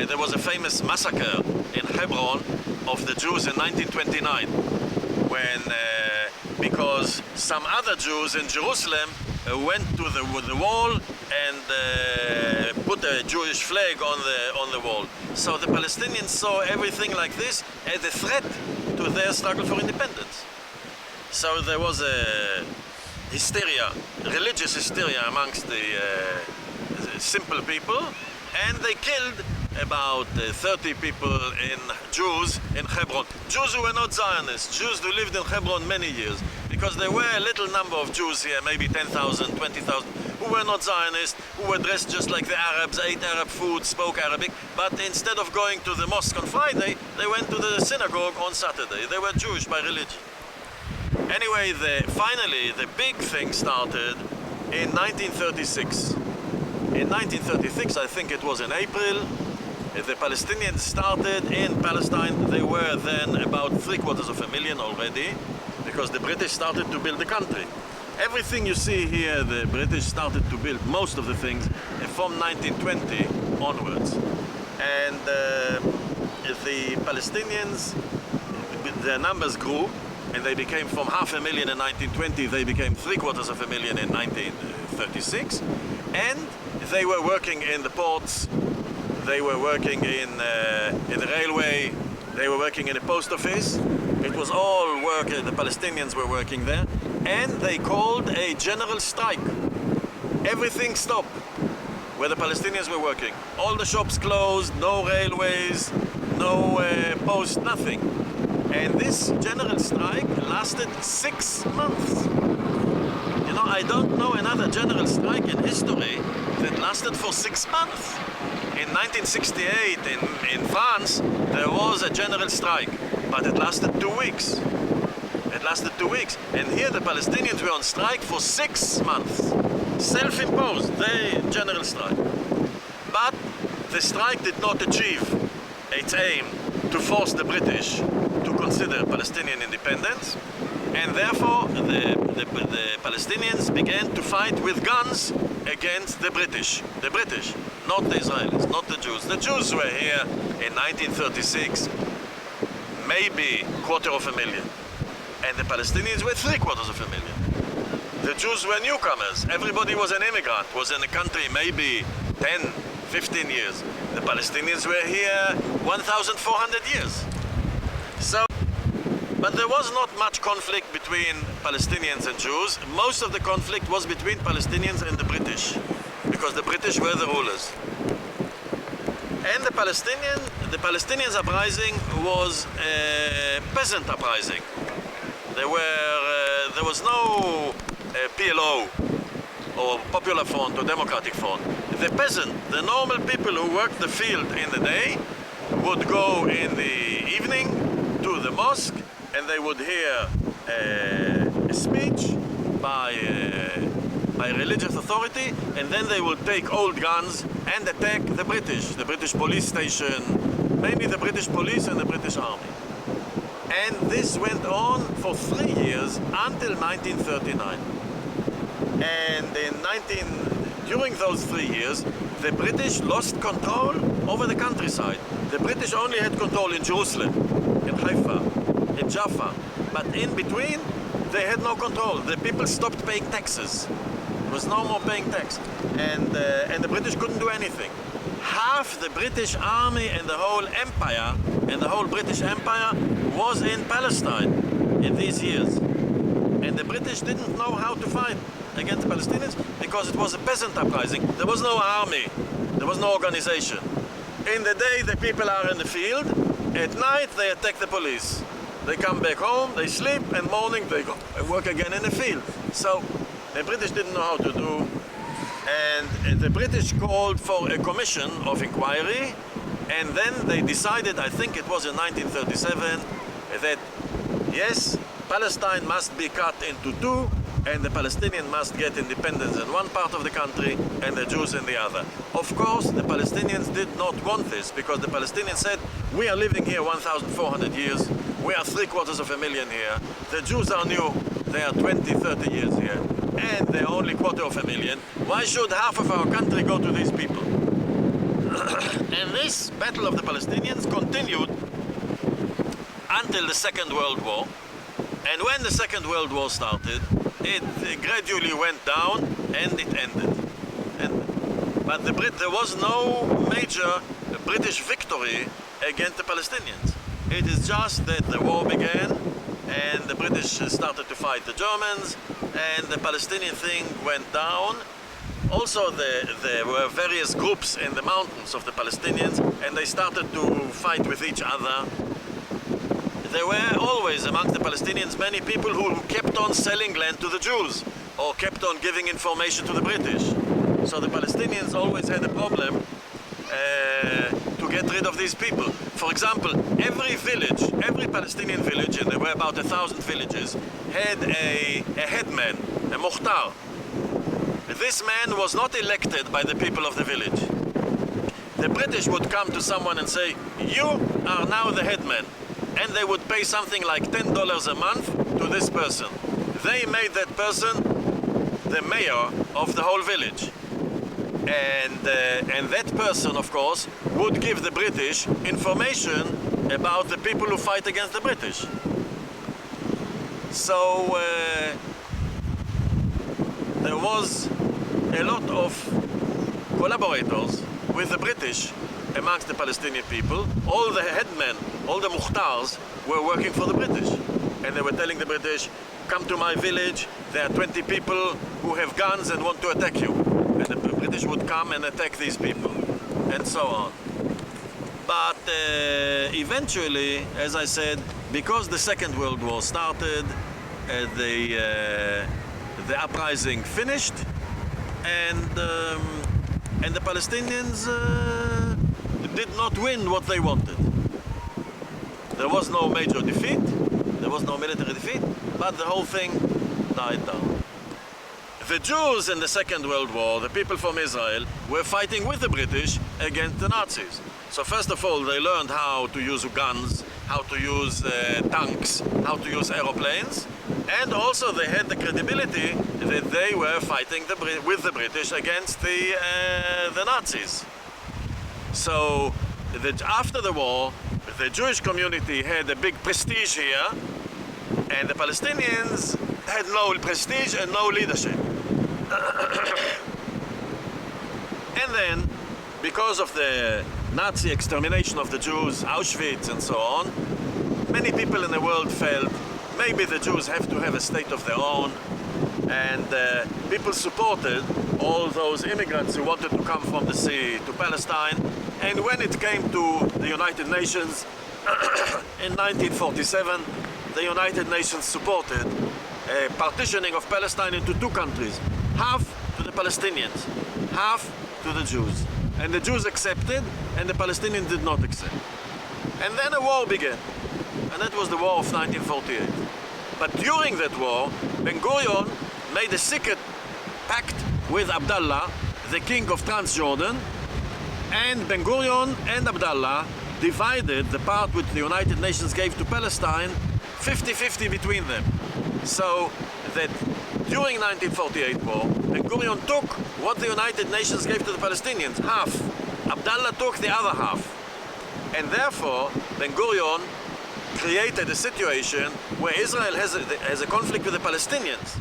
There was a famous massacre in Hebron of the Jews in 1929, when because some other Jews in Jerusalem went to the wall and put a Jewish flag on the wall. So the Palestinians saw everything like this as a threat to their struggle for independence. So there was a hysteria, religious hysteria amongst the simple people, and they killed about 30 people Jews in Hebron. Jews who were not Zionists, Jews who lived in Hebron many years, because there were a little number of Jews here, maybe 10,000, 20,000, who were not Zionists, who were dressed just like the Arabs, ate Arab food, spoke Arabic, but instead of going to the mosque on Friday, they went to the synagogue on Saturday. They were Jewish by religion. Anyway, finally, the big thing started in 1936. In 1936, I think it was in April, The Palestinians started in Palestine. They were then about 750,000 already, because the British started to build the country. Everything you see here, the British started to build most of the things from 1920 onwards. And the Palestinians, their numbers grew, and they became from 500,000 in 1920, they became 750,000 in 1936. And they were working in the ports, they were working in the railway, they were working in the post office. It was all work, the Palestinians were working there. And they called a general strike. Everything stopped where the Palestinians were working. All the shops closed, no railways, no post, nothing. And this general strike lasted 6 months. You know, I don't know another general strike in history that lasted for 6 months. In 1968 in France, there was a general strike, but it lasted 2 weeks. It lasted 2 weeks. And here the Palestinians were on strike for 6 months. Self-imposed, the general strike. But the strike did not achieve its aim to force the British to consider Palestinian independence. And therefore, the Palestinians began to fight with guns against the British. The British, not the Israelis, not the Jews. The Jews were here in 1936, maybe 250,000. And the Palestinians were 750,000. The Jews were newcomers. Everybody was an immigrant, was in the country maybe 10, 15 years. The Palestinians were here 1,400 years. So, but there was not much conflict between Palestinians and Jews. Most of the conflict was between Palestinians and the British, because the British were the rulers. And the Palestinians uprising was a peasant uprising. There was no PLO or Popular Front or Democratic Front. The peasant, the normal people who worked the field in the day, would go in the evening to the mosque, and they would hear a speech by a religious authority, and then they would take old guns and attack the British police station, mainly the British police and the British army. And this went on for 3 years until 1939. And during those 3 years, the British lost control over the countryside. The British only had control in Jerusalem, in Haifa, in Jaffa. But in between, they had no control. The people stopped paying taxes. There was no more paying tax. And the British couldn't do anything. Half the British army and the whole empire, and the whole British Empire, was in Palestine in these years. And the British didn't know how to fight against the Palestinians because it was a peasant uprising. There was no army, there was no organization. In the day, the people are in the field. At night, they attack the police. They come back home, they sleep, and morning they go and work again in the field. So the British didn't know how to do. And the British called for a commission of inquiry, and then they decided, I think it was in 1937, that yes, Palestine must be cut into two, and the Palestinians must get independence in one part of the country and the Jews in the other. Of course, the Palestinians did not want this, because the Palestinians said, we are living here 1,400 years, we are 750,000 here, the Jews are new, they are 20, 30 years here, and they're only 250,000. Why should half of our country go to these people? And this battle of the Palestinians continued until the Second World War. And when the Second World War started, it gradually went down and it ended. But there was no major British victory against the Palestinians. It is just that the war began and the British started to fight the Germans, and the Palestinian thing went down. Also, there were various groups in the mountains of the Palestinians, and they started to fight with each other. There were always amongst the Palestinians many people who kept on selling land to the Jews, or kept on giving information to the British. So the Palestinians always had a problem to get rid of these people. For example, every village, every Palestinian village, and there were about 1,000 villages, had a headman, a muhtar. This man was not elected by the people of the village. the British would come to someone and say, you are now the headman. And they would pay something like $10 a month to this person. They made that person the mayor of the whole village. And that person, of course, would give the British information about the people who fight against the British. So there was a lot of collaborators with the British amongst the Palestinian people. All the headmen, all the muhtars were working for the British. And they were telling the British, come to my village, there are 20 people who have guns and want to attack you. And the British would come and attack these people, and so on. But eventually, as I said, because the Second World War started, the uprising finished, and the Palestinians did not win what they wanted. There was no major defeat, there was no military defeat, but the whole thing died down. The Jews in the Second World War, the people from Israel, were fighting with the British against the Nazis. So first of all, they learned how to use guns, how to use tanks, how to use aeroplanes, and also they had the credibility that they were fighting with the British against the Nazis. So after the war, the Jewish community had a big prestige here, and the Palestinians had no prestige and no leadership. And then, because of the Nazi extermination of the Jews, Auschwitz and so on, many people in the world felt maybe the Jews have to have a state of their own, and people supported all those immigrants who wanted to come from the sea to Palestine. And when it came to the United Nations in 1947, the United Nations supported a partitioning of Palestine into two countries, half to the Palestinians, half to the Jews. And the Jews accepted, and the Palestinians did not accept. And then a war began, and that was the war of 1948. But during that war, Ben-Gurion made a secret pact with Abdallah, the king of Transjordan, and Ben-Gurion and Abdallah divided the part which the United Nations gave to Palestine 50-50 between them. So that during 1948 war, Ben-Gurion took what the United Nations gave to the Palestinians, half. Abdallah took the other half. And therefore, Ben-Gurion created a situation where Israel has a conflict with the Palestinians.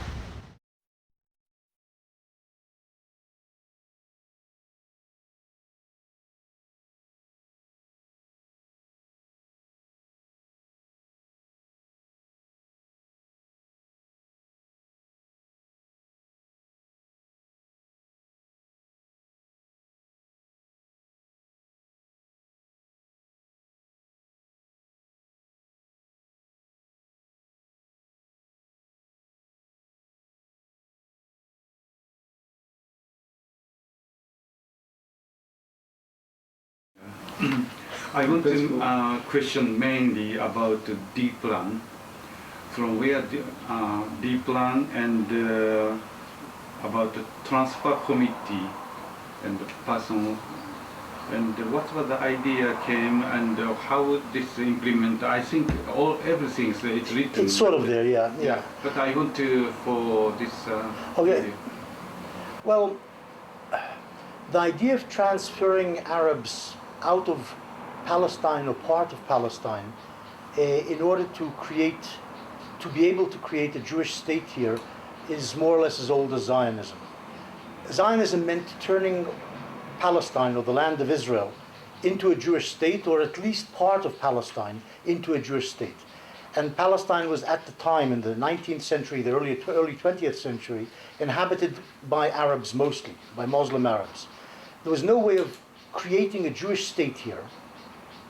I want to question mainly about the D plan, from where the D plan and about the transfer committee and the person, and what was the idea came and how this implement. I think everything is written. It's sort of there, yeah. But I want to for this. Okay. Idea. Well, the idea of transferring Arabs out of Palestine or part of Palestine in order to be able to create a Jewish state here is more or less as old as Zionism. Zionism meant turning Palestine, or the land of Israel, into a Jewish state, or at least part of Palestine into a Jewish state. And Palestine was at the time, in the 19th century, the early 20th century, inhabited by Arabs mostly, by Muslim Arabs. There was no way of creating a Jewish state here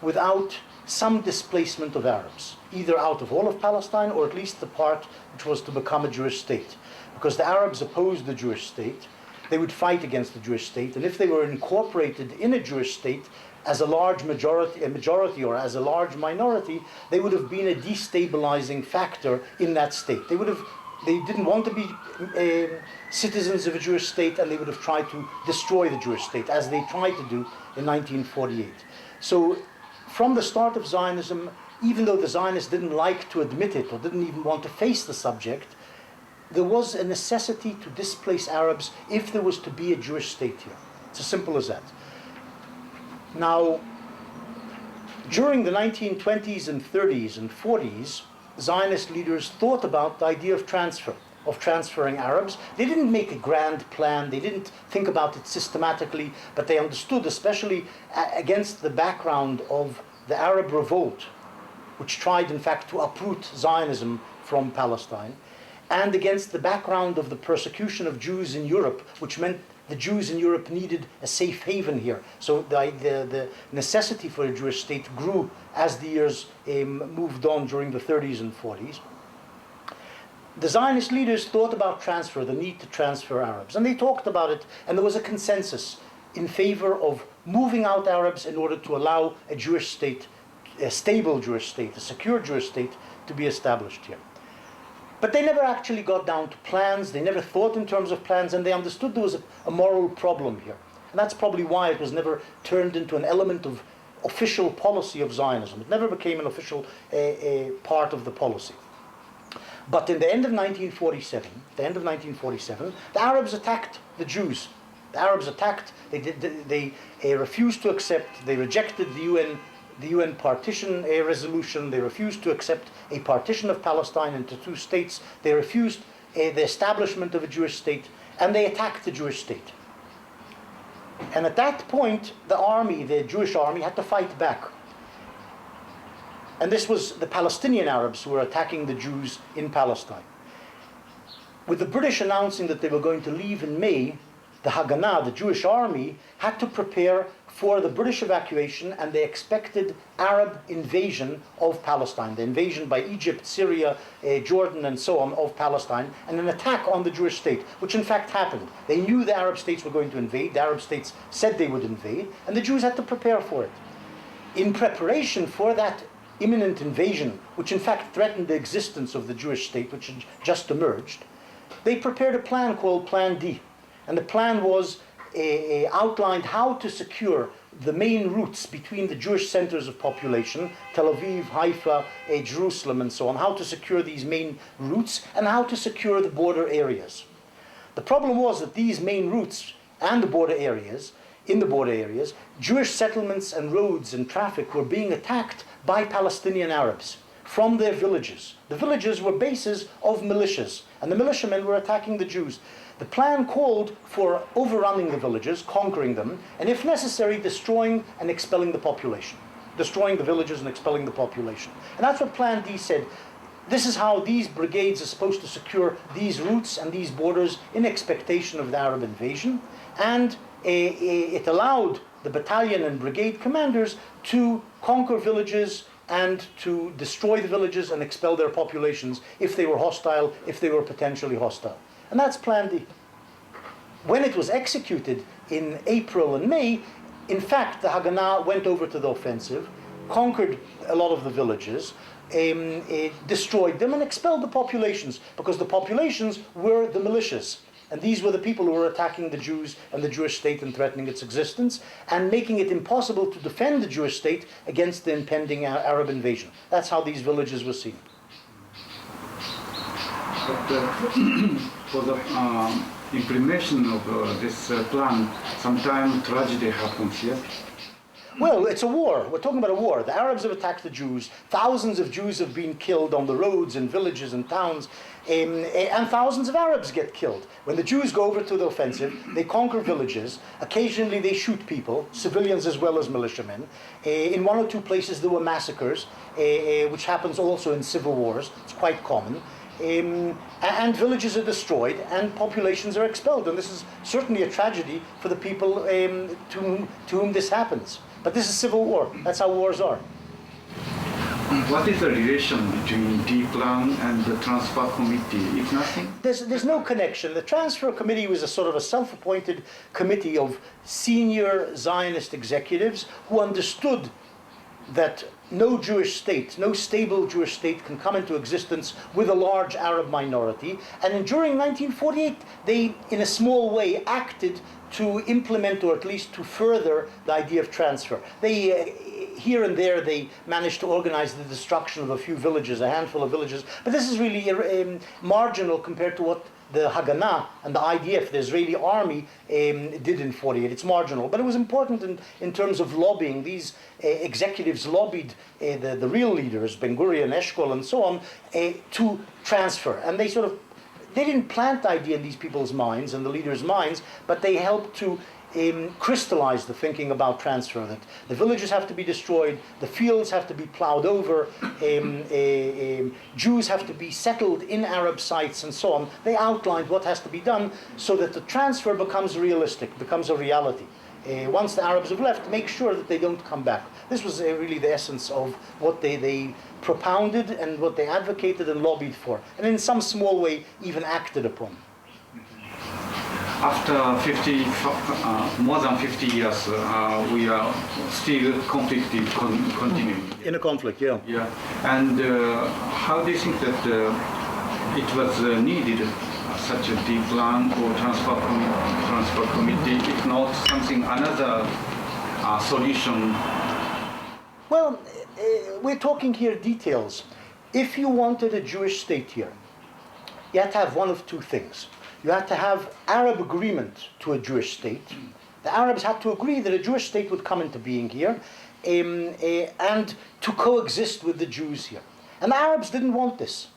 without some displacement of Arabs, either out of all of Palestine or at least the part which was to become a Jewish state. Because the Arabs opposed the Jewish state, they would fight against the Jewish state, and if they were incorporated in a Jewish state as a large majority or as a large minority, they would have been a destabilizing factor in that state. They would have They didn't want to be citizens of a Jewish state, and they would have tried to destroy the Jewish state, as they tried to do in 1948. So from the start of Zionism, even though the Zionists didn't like to admit it or didn't even want to face the subject, there was a necessity to displace Arabs if there was to be a Jewish state here. It's as simple as that. Now, during the 1920s and 30s and 40s, Zionist leaders thought about the idea of transferring Arabs. They didn't make a grand plan, they didn't think about it systematically, but they understood, especially against the background of the Arab revolt, which tried in fact to uproot Zionism from Palestine, and against the background of the persecution of Jews in Europe, which meant the Jews in Europe needed a safe haven here. So the necessity for a Jewish state grew as the years moved on during the 30s and 40s. The Zionist leaders thought about transfer, the need to transfer Arabs, and they talked about it, and there was a consensus in favor of moving out Arabs in order to allow a Jewish state, a stable Jewish state, a secure Jewish state to be established here. But they never actually got down to plans, they never thought in terms of plans, and they understood there was a moral problem here. And that's probably why it was never turned into an element of official policy of Zionism. It never became an official part of the policy. But in the end of 1947, the Arabs attacked the Jews. The Arabs attacked, they refused to accept, they rejected the UN partition resolution, they refused to accept a partition of Palestine into two states, they refused the establishment of a Jewish state, and they attacked the Jewish state. And at that point, the Jewish army, had to fight back. And this was the Palestinian Arabs who were attacking the Jews in Palestine. With the British announcing that they were going to leave in May, the Haganah, the Jewish army, had to prepare for the British evacuation and the expected Arab invasion of Palestine, the invasion by Egypt, Syria, Jordan, and so on of Palestine, and an attack on the Jewish state, which in fact happened. They knew the Arab states were going to invade, the Arab states said they would invade, and the Jews had to prepare for it. In preparation for that imminent invasion, which in fact threatened the existence of the Jewish state, which had just emerged, they prepared a plan called Plan D. And the plan was outlined how to secure the main routes between the Jewish centers of population, Tel Aviv, Haifa, Jerusalem, and so on, how to secure these main routes and how to secure the border areas. The problem was that these main routes and the border areas, Jewish settlements and roads and traffic were being attacked by Palestinian Arabs from their villages. The villages were bases of militias, and the militiamen were attacking the Jews. The plan called for overrunning the villages, conquering them, and if necessary, destroying and expelling the population. Destroying the villages and expelling the population. And that's what Plan D said. This is how these brigades are supposed to secure these routes and these borders in expectation of the Arab invasion. And it allowed the battalion and brigade commanders to conquer villages and to destroy the villages and expel their populations if they were hostile, if they were potentially hostile. And that's Plan D. When it was executed in April and May, in fact, the Haganah went over to the offensive, conquered a lot of the villages, destroyed them and expelled the populations, because the populations were the militias. And these were the people who were attacking the Jews and the Jewish state and threatening its existence, and making it impossible to defend the Jewish state against the impending Arab invasion. That's how these villages were seen. But for the implementation of this plan, sometimes tragedy happens, yes? Well, it's a war. We're talking about a war. The Arabs have attacked the Jews. Thousands of Jews have been killed on the roads and villages and towns, and thousands of Arabs get killed. When the Jews go over to the offensive, they conquer villages. Occasionally they shoot people, civilians as well as militiamen. In one or two places there were massacres, which happens also in civil wars. It's quite common. And villages are destroyed and populations are expelled. And this is certainly a tragedy for the people to whom this happens. But this is civil war. That's how wars are. What is the relation between D plan and the transfer committee, if nothing? There's no connection. The transfer committee was a sort of a self-appointed committee of senior Zionist executives who understood that no Jewish state, no stable Jewish state can come into existence with a large Arab minority. And during 1948, they, in a small way, acted to implement, or at least to further, the idea of transfer. They, here and there, they managed to organize the destruction of a few villages, a handful of villages. But this is really marginal compared to what the Haganah and the IDF, the Israeli army, did in 48. It's marginal, but it was important in terms of lobbying. These executives lobbied the real leaders, Ben Gurion, Eshkol, and so on, to transfer. And they didn't plant the idea in these people's minds and the leaders' minds, but they helped to crystallize the thinking about transfer, that the villages have to be destroyed, the fields have to be plowed over, Jews have to be settled in Arab sites, and so on. They outlined what has to be done so that the transfer becomes realistic, becomes a reality. Once the Arabs have left, make sure that they don't come back. This was really the essence of what they propounded and what they advocated and lobbied for, and in some small way even acted upon. After more than 50 years, we are still conflicted, continuing. In a conflict, yeah. Yeah, and how do you think that it was needed, such a deep plan or transfer committee, if not something, another solution? Well, we're talking here details. If you wanted a Jewish state here, you had to have one of two things. You had to have Arab agreement to a Jewish state. The Arabs had to agree that a Jewish state would come into being here and to coexist with the Jews here. And the Arabs didn't want this.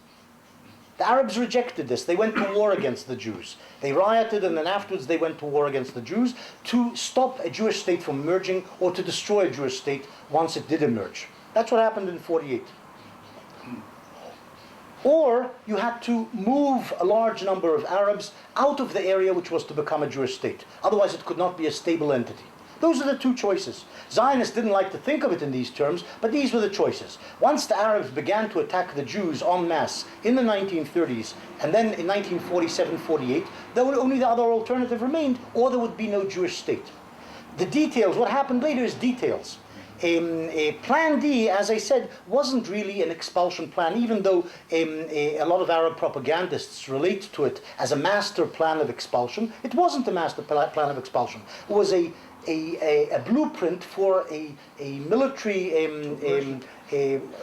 The Arabs rejected this. They went to war against the Jews. They rioted, and then afterwards they went to war against the Jews to stop a Jewish state from emerging, or to destroy a Jewish state once it did emerge. That's what happened in 48. Or you had to move a large number of Arabs out of the area which was to become a Jewish state. Otherwise it could not be a stable entity. Those are the two choices. Zionists didn't like to think of it in these terms, but these were the choices. Once the Arabs began to attack the Jews en masse in the 1930s, and then in 1947-48, only the other alternative remained, or there would be no Jewish state. The details, what happened later is details. Plan D, as I said, wasn't really an expulsion plan, even though a lot of Arab propagandists relate to it as a master plan of expulsion. It wasn't a master plan of expulsion. It was a blueprint for a military,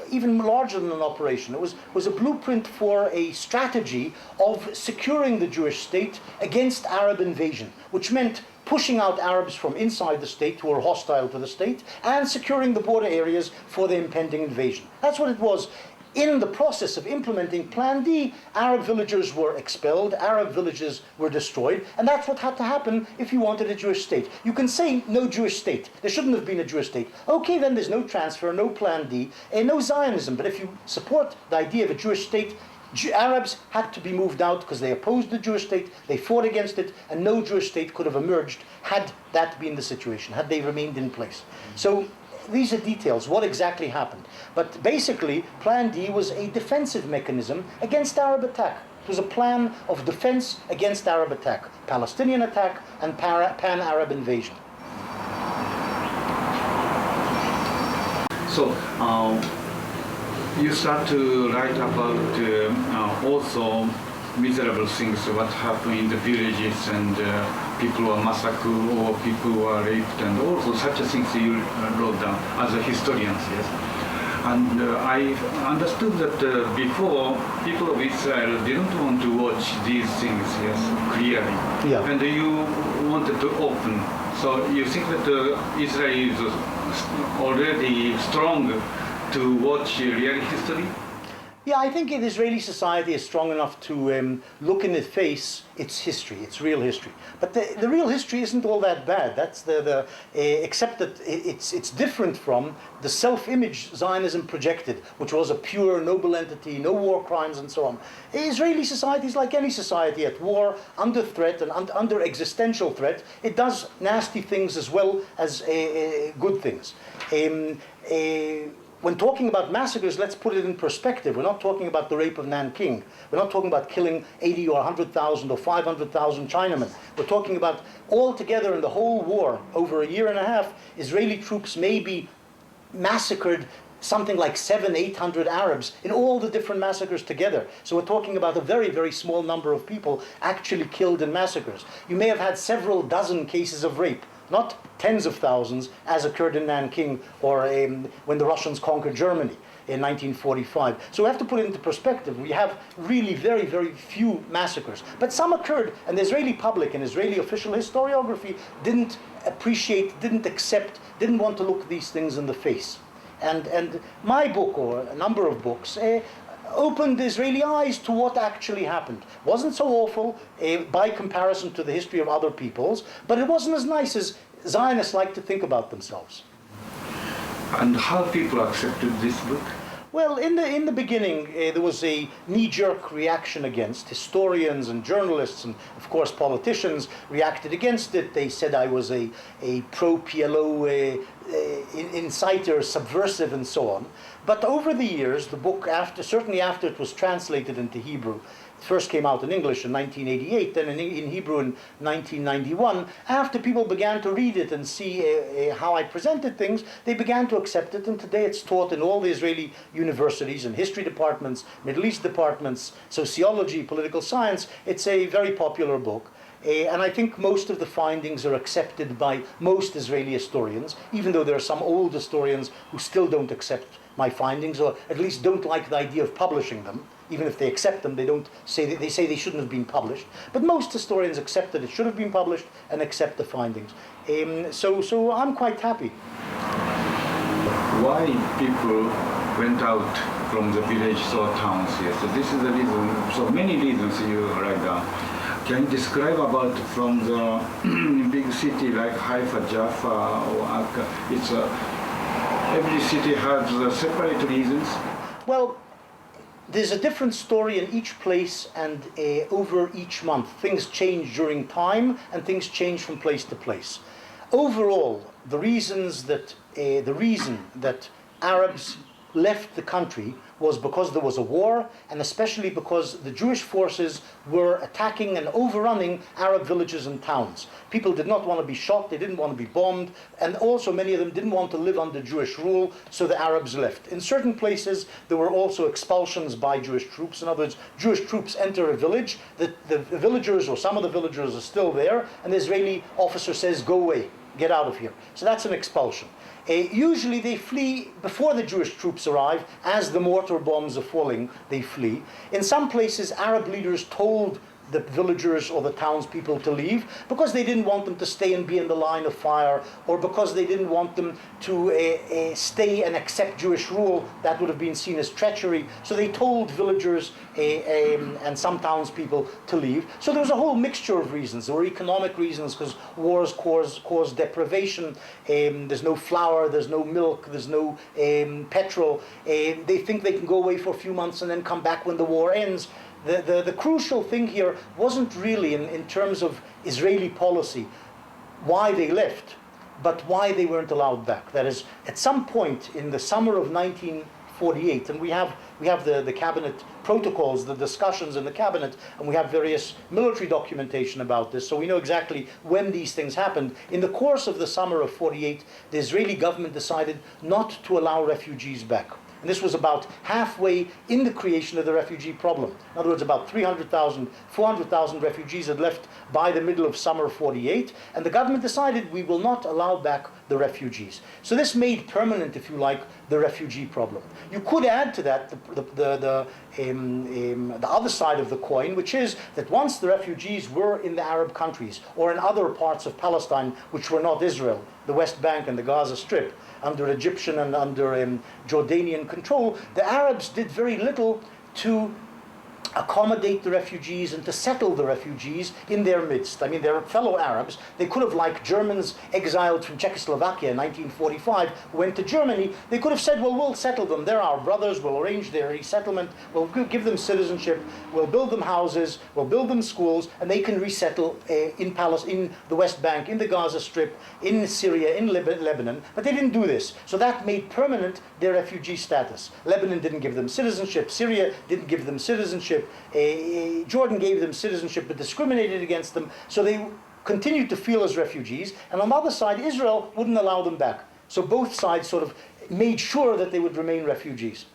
even larger than an operation. It was a blueprint for a strategy of securing the Jewish state against Arab invasion, which meant pushing out Arabs from inside the state who were hostile to the state, and securing the border areas for the impending invasion. That's what it was. In the process of implementing Plan D, Arab villagers were expelled, Arab villages were destroyed, and that's what had to happen if you wanted a Jewish state. You can say no Jewish state. There shouldn't have been a Jewish state. Okay, then there's no transfer, no Plan D, and no Zionism. But if you support the idea of a Jewish state, Arabs had to be moved out because they opposed the Jewish state, they fought against it, and no Jewish state could have emerged had that been the situation, had they remained in place. So these are details, what exactly happened. But basically, Plan D was a defensive mechanism against Arab attack. It was a plan of defense against Arab attack, Palestinian attack and pan-Arab invasion. So, you start to write about also miserable things, what happened in the villages, and people were massacred or people were raped, and also such things you wrote down as a historian, yes. And I understood that before, people of Israel didn't want to watch these things, yes, clearly. Yeah. And you wanted to open. So you think that Israel is already strong to watch real history? Yeah, I think the Israeli society is strong enough to look in the face its history, its real history. But the real history isn't all that bad. That's except that it's different from the self-image Zionism projected, which was a pure, noble entity, no war crimes, and so on. Israeli society is like any society at war, under threat and under existential threat. It does nasty things as well as good things. When talking about massacres, let's put it in perspective. We're not talking about the rape of Nanking. We're not talking about killing 80 or 100,000 or 500,000 Chinamen. We're talking about altogether in the whole war, over a year and a half, Israeli troops maybe massacred something like 700-800 Arabs in all the different massacres together. So we're talking about a very, very small number of people actually killed in massacres. You may have had several dozen cases of rape, not tens of thousands as occurred in Nanking or when the Russians conquered Germany in 1945. So we have to put it into perspective. We have really very, very few massacres. But some occurred, and the Israeli public and Israeli official historiography didn't appreciate, didn't accept, didn't want to look these things in the face. And my book, or a number of books, opened Israeli eyes to what actually happened. Wasn't so awful by comparison to the history of other peoples, but it wasn't as nice as Zionists like to think about themselves. And how people accepted this book? Well, in the beginning, there was a knee-jerk reaction against. Historians and journalists and, of course, politicians reacted against it. They said I was a pro-PLO inciter, subversive, and so on. But over the years, the book, certainly after it was translated into Hebrew, it first came out in English in 1988, then in Hebrew in 1991, after people began to read it and see how I presented things, they began to accept it, and today it's taught in all the Israeli universities and history departments, Middle East departments, sociology, political science. It's a very popular book. And I think most of the findings are accepted by most Israeli historians, even though there are some old historians who still don't accept my findings, or at least don't like the idea of publishing them. Even if they accept them, they say they shouldn't have been published. But most historians accept that it should have been published and accept the findings. So I'm quite happy. Why people went out from the villages or towns here? So this is the reason. So many reasons you write down. Can you describe about from the big city like Haifa, Jaffa, or Akka? It's every city has separate reasons. Well, there's a different story in each place and over each month. Things change during time and things change from place to place. Overall, the reason that Arabs left the country was because there was a war, and especially because the Jewish forces were attacking and overrunning Arab villages and towns. People did not want to be shot, they didn't want to be bombed, and also many of them didn't want to live under Jewish rule, so the Arabs left. In certain places, there were also expulsions by Jewish troops. In other words, Jewish troops enter a village, the villagers, or some of the villagers, are still there, and the Israeli officer says, "Go away, get out of here." So that's an expulsion. Usually they flee before the Jewish troops arrive. As the mortar bombs are falling, they flee. In some places, Arab leaders told the villagers or the townspeople to leave because they didn't want them to stay and be in the line of fire, or because they didn't want them to stay and accept Jewish rule. That would have been seen as treachery. So they told villagers and some townspeople to leave. So there was a whole mixture of reasons. There were economic reasons, because wars cause deprivation. There's no flour, there's no milk, there's no petrol. They think they can go away for a few months and then come back when the war ends. The crucial thing here wasn't really in terms of Israeli policy why they left, but why they weren't allowed back. That is, at some point in the summer of 1948, and we have the cabinet protocols, the discussions in the cabinet, and we have various military documentation about this, so we know exactly when these things happened. In the course of the summer of 48, the Israeli government decided not to allow refugees back. And this was about halfway in the creation of the refugee problem. In other words, about 300,000, 400,000 refugees had left by the middle of summer 48, and the government decided we will not allow back the refugees. So this made permanent, if you like, the refugee problem. You could add to that the other side of the coin, which is that once the refugees were in the Arab countries or in other parts of Palestine which were not Israel, the West Bank and the Gaza Strip, under Egyptian and under Jordanian control, the Arabs did very little to accommodate the refugees and to settle the refugees in their midst. I mean, they're fellow Arabs. They could have, like Germans exiled from Czechoslovakia in 1945, who went to Germany, they could have said, well, we'll settle them. They're our brothers. We'll arrange their resettlement. We'll give them citizenship. We'll build them houses. We'll build them schools, and they can resettle in the West Bank, in the Gaza Strip, in Syria, in Lebanon. But they didn't do this. So that made permanent their refugee status. Lebanon didn't give them citizenship. Syria didn't give them citizenship. Jordan gave them citizenship but discriminated against them, so they continued to feel as refugees, and on the other side Israel wouldn't allow them back. So both sides sort of made sure that they would remain refugees.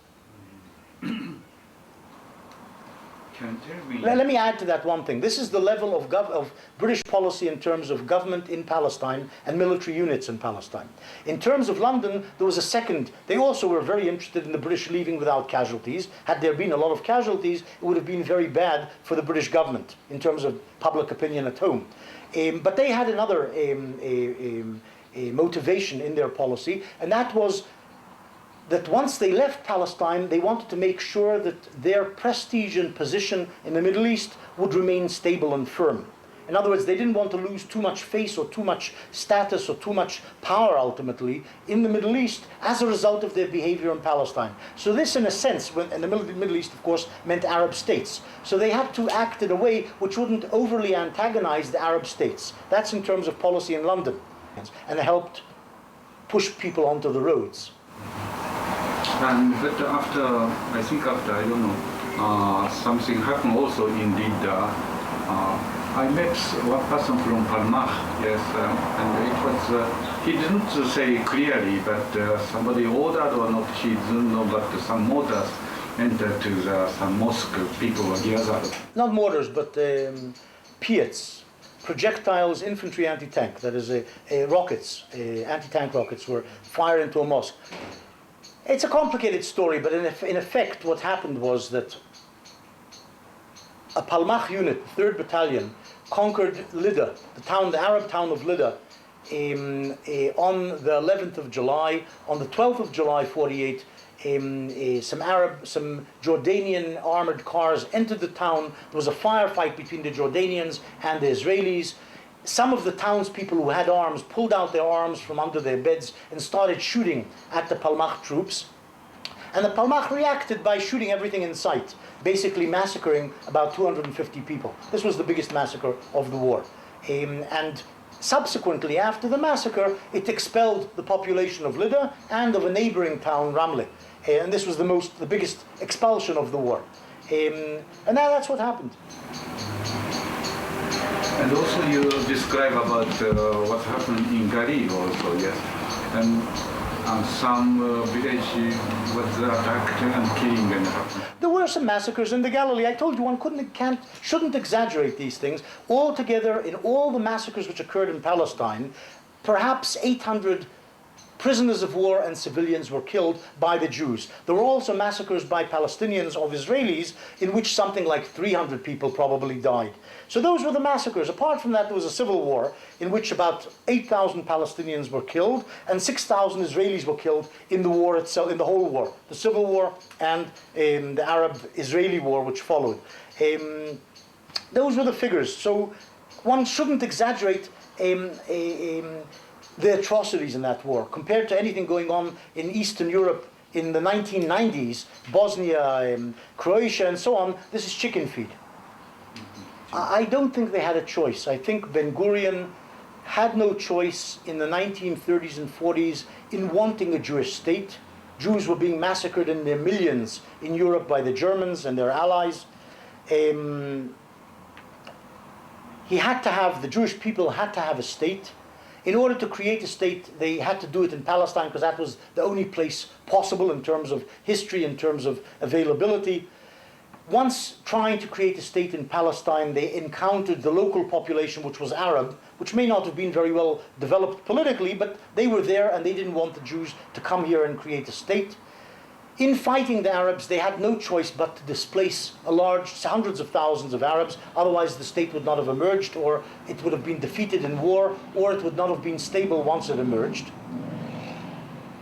Let me add to that one thing. This is the level of British policy in terms of government in Palestine and military units in Palestine. In terms of London, there was a second. They also were very interested in the British leaving without casualties. Had there been a lot of casualties, it would have been very bad for the British government in terms of public opinion at home. But they had another motivation in their policy, and that was that once they left Palestine, they wanted to make sure that their prestige and position in the Middle East would remain stable and firm. In other words, they didn't want to lose too much face or too much status or too much power ultimately in the Middle East as a result of their behavior in Palestine. So this, in a sense, and the Middle East, of course, meant Arab states. So they had to act in a way which wouldn't overly antagonize the Arab states. That's in terms of policy in London. And it helped push people onto the roads. But after, I don't know, something happened also indeed. I met one person from Palmach, yes, and it was, he didn't say clearly, but somebody ordered or not, he didn't know, but some mortars entered to some mosque, people were gathered. Not mortars, but Piets, projectiles, infantry anti-tank, that is rockets, anti-tank rockets were fired into a mosque. It's a complicated story, but in effect what happened was that a Palmach unit, 3rd Battalion, conquered Lydda, the Arab town of Lydda, on the 11th of July. On the 12th of July, 48, some Jordanian armored cars entered the town. There was a firefight between the Jordanians and the Israelis. Some of the townspeople who had arms pulled out their arms from under their beds and started shooting at the Palmach troops. And the Palmach reacted by shooting everything in sight, basically massacring about 250 people. This was the biggest massacre of the war. And subsequently, after the massacre, it expelled the population of Lydda and of a neighboring town, Ramle. And this was the biggest expulsion of the war. And now that's what happened. And also you describe about what happened in Galil also, yes? And some village was attacked and killing and happened. There were some massacres in the Galilee. I told you one shouldn't exaggerate these things. Altogether, in all the massacres which occurred in Palestine, perhaps 800 prisoners of war and civilians were killed by the Jews. There were also massacres by Palestinians of Israelis in which something like 300 people probably died. So those were the massacres. Apart from that, there was a civil war in which about 8,000 Palestinians were killed and 6,000 Israelis were killed in the war itself, in the whole war, the civil war and the Arab-Israeli war which followed. Those were the figures. So one shouldn't exaggerate the atrocities in that war. Compared to anything going on in Eastern Europe in the 1990s, Bosnia, Croatia and so on, this is chicken feed. I don't think they had a choice. I think Ben-Gurion had no choice in the 1930s and 40s in wanting a Jewish state. Jews were being massacred in their millions in Europe by the Germans and their allies. The Jewish people had to have a state. In order to create a state, they had to do it in Palestine because that was the only place possible in terms of history, in terms of availability. Once trying to create a state in Palestine, they encountered the local population, which was Arab, which may not have been very well developed politically, but they were there and they didn't want the Jews to come here and create a state. In fighting the Arabs, they had no choice but to displace hundreds of thousands of Arabs, otherwise the state would not have emerged, or it would have been defeated in war, or it would not have been stable once it emerged.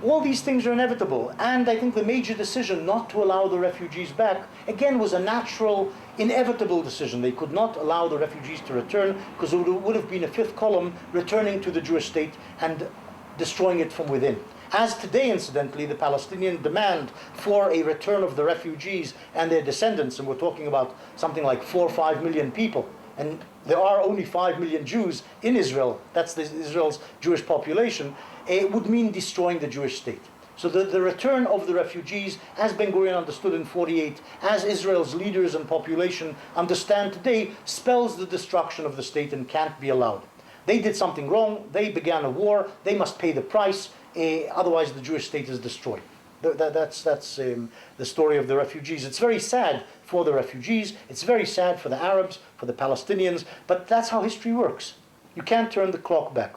All these things are inevitable, and I think the major decision not to allow the refugees back, again, was a natural, inevitable decision. They could not allow the refugees to return, because it would have been a fifth column returning to the Jewish state and destroying it from within. As today, incidentally, the Palestinian demand for a return of the refugees and their descendants, and we're talking about something like 4 or 5 million people, and there are only 5 million Jews in Israel, that's Israel's Jewish population, it would mean destroying the Jewish state. So the return of the refugees, as Ben-Gurion understood in 48, as Israel's leaders and population understand today, spells the destruction of the state and can't be allowed. They did something wrong, they began a war, they must pay the price. otherwise the Jewish state is destroyed. That's the story of the refugees. It's very sad for the refugees, it's very sad for the Arabs, for the Palestinians, but that's how history works. You can't turn the clock back.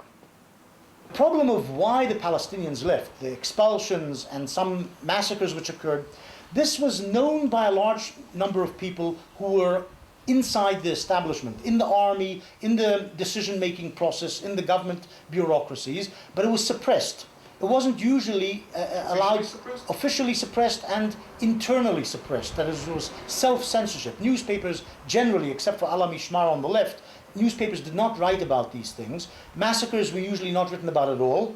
The problem of why the Palestinians left, the expulsions and some massacres which occurred, this was known by a large number of people who were inside the establishment, in the army, in the decision-making process, in the government bureaucracies, but it was suppressed. It wasn't usually allowed, officially suppressed and internally suppressed. That is, it was self-censorship. Newspapers generally, except for Ala Mishmar on the left, newspapers did not write about these things. Massacres were usually not written about at all.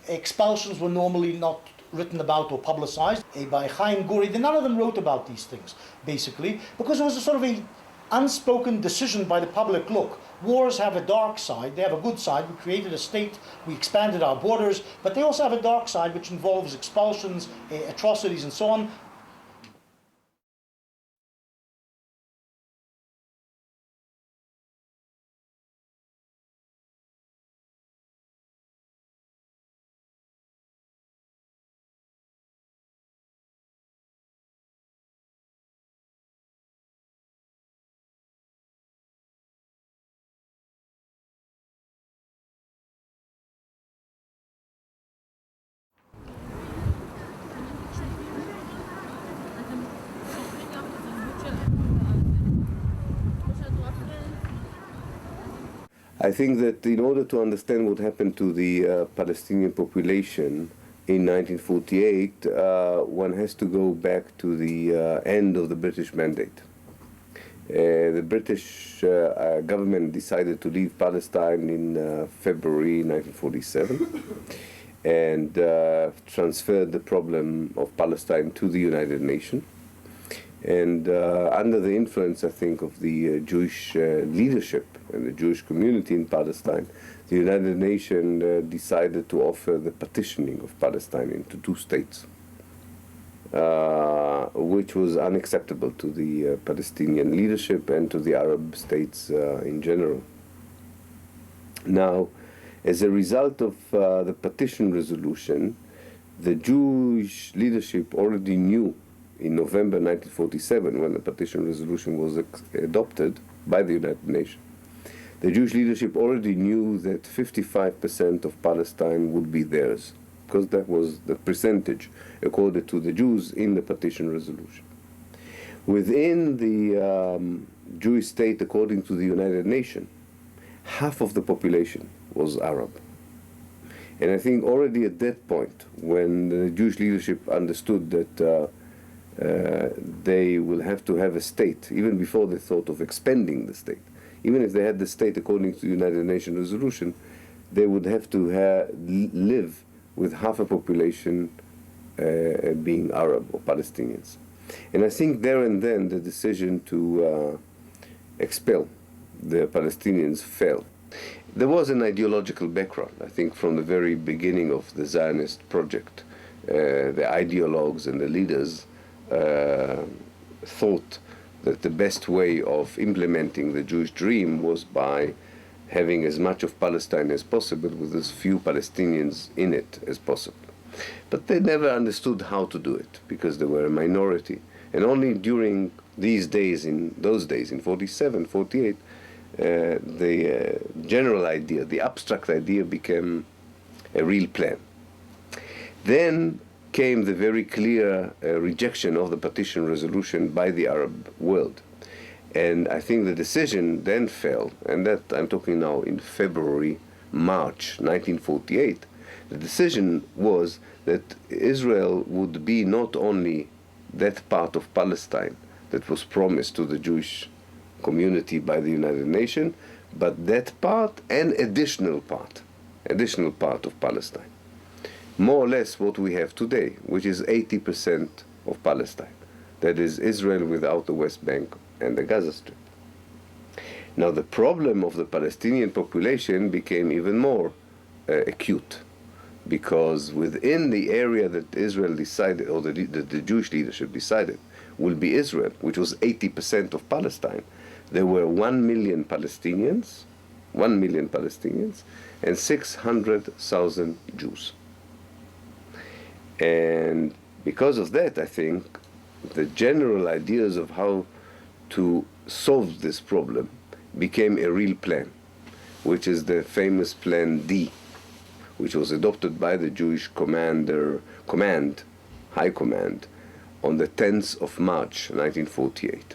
Expulsions were normally not written about or publicized. By Chaim Guri, none of them wrote about these things, basically, because it was a sort of an unspoken decision by the public. Look, wars have a dark side, they have a good side. We created a state, we expanded our borders, but they also have a dark side which involves expulsions, atrocities and so on. I think that in order to understand what happened to the Palestinian population in 1948, one has to go back to the end of the British mandate. The British government decided to leave Palestine in February 1947 and transferred the problem of Palestine to the United Nations. And under the influence, I think, of the Jewish leadership and the Jewish community in Palestine, the United Nations decided to offer the partitioning of Palestine into two states, which was unacceptable to the Palestinian leadership and to the Arab states in general. Now, as a result of the partition resolution, the Jewish leadership already knew in November 1947, when the partition resolution was adopted by the United Nations, the Jewish leadership already knew that 55% of Palestine would be theirs, because that was the percentage accorded to the Jews in the partition resolution. Within the Jewish state, according to the United Nations, half of the population was Arab. And I think already at that point, when the Jewish leadership understood that they will have to have a state, even before they thought of expanding the state. Even if they had the state according to the United Nations resolution, they would have to live with half a population being Arab or Palestinians. And I think there and then the decision to expel the Palestinians fell. There was an ideological background, I think, from the very beginning of the Zionist project. The ideologues and the leaders thought that the best way of implementing the Jewish dream was by having as much of Palestine as possible with as few Palestinians in it as possible. But they never understood how to do it, because they were a minority. And only during these days, in those days, in 47, 48, the general idea, the abstract idea, became a real plan. Then came the very clear rejection of the partition resolution by the Arab world. And I think the decision then fell, and that I'm talking now in February, March 1948, the decision was that Israel would be not only that part of Palestine that was promised to the Jewish community by the United Nations, but that part and additional part of Palestine. More or less what we have today, which is 80% of Palestine. That is Israel without the West Bank and the Gaza Strip. Now the problem of the Palestinian population became even more acute, because within the area that Israel decided, or the Jewish leadership decided, will be Israel, which was 80% of Palestine, there were 1 million Palestinians, 1 million Palestinians, and 600,000 Jews. And because of that, I think the general ideas of how to solve this problem became a real plan, which is the famous Plan D, which was adopted by the Jewish High Command, on the 10th of March 1948.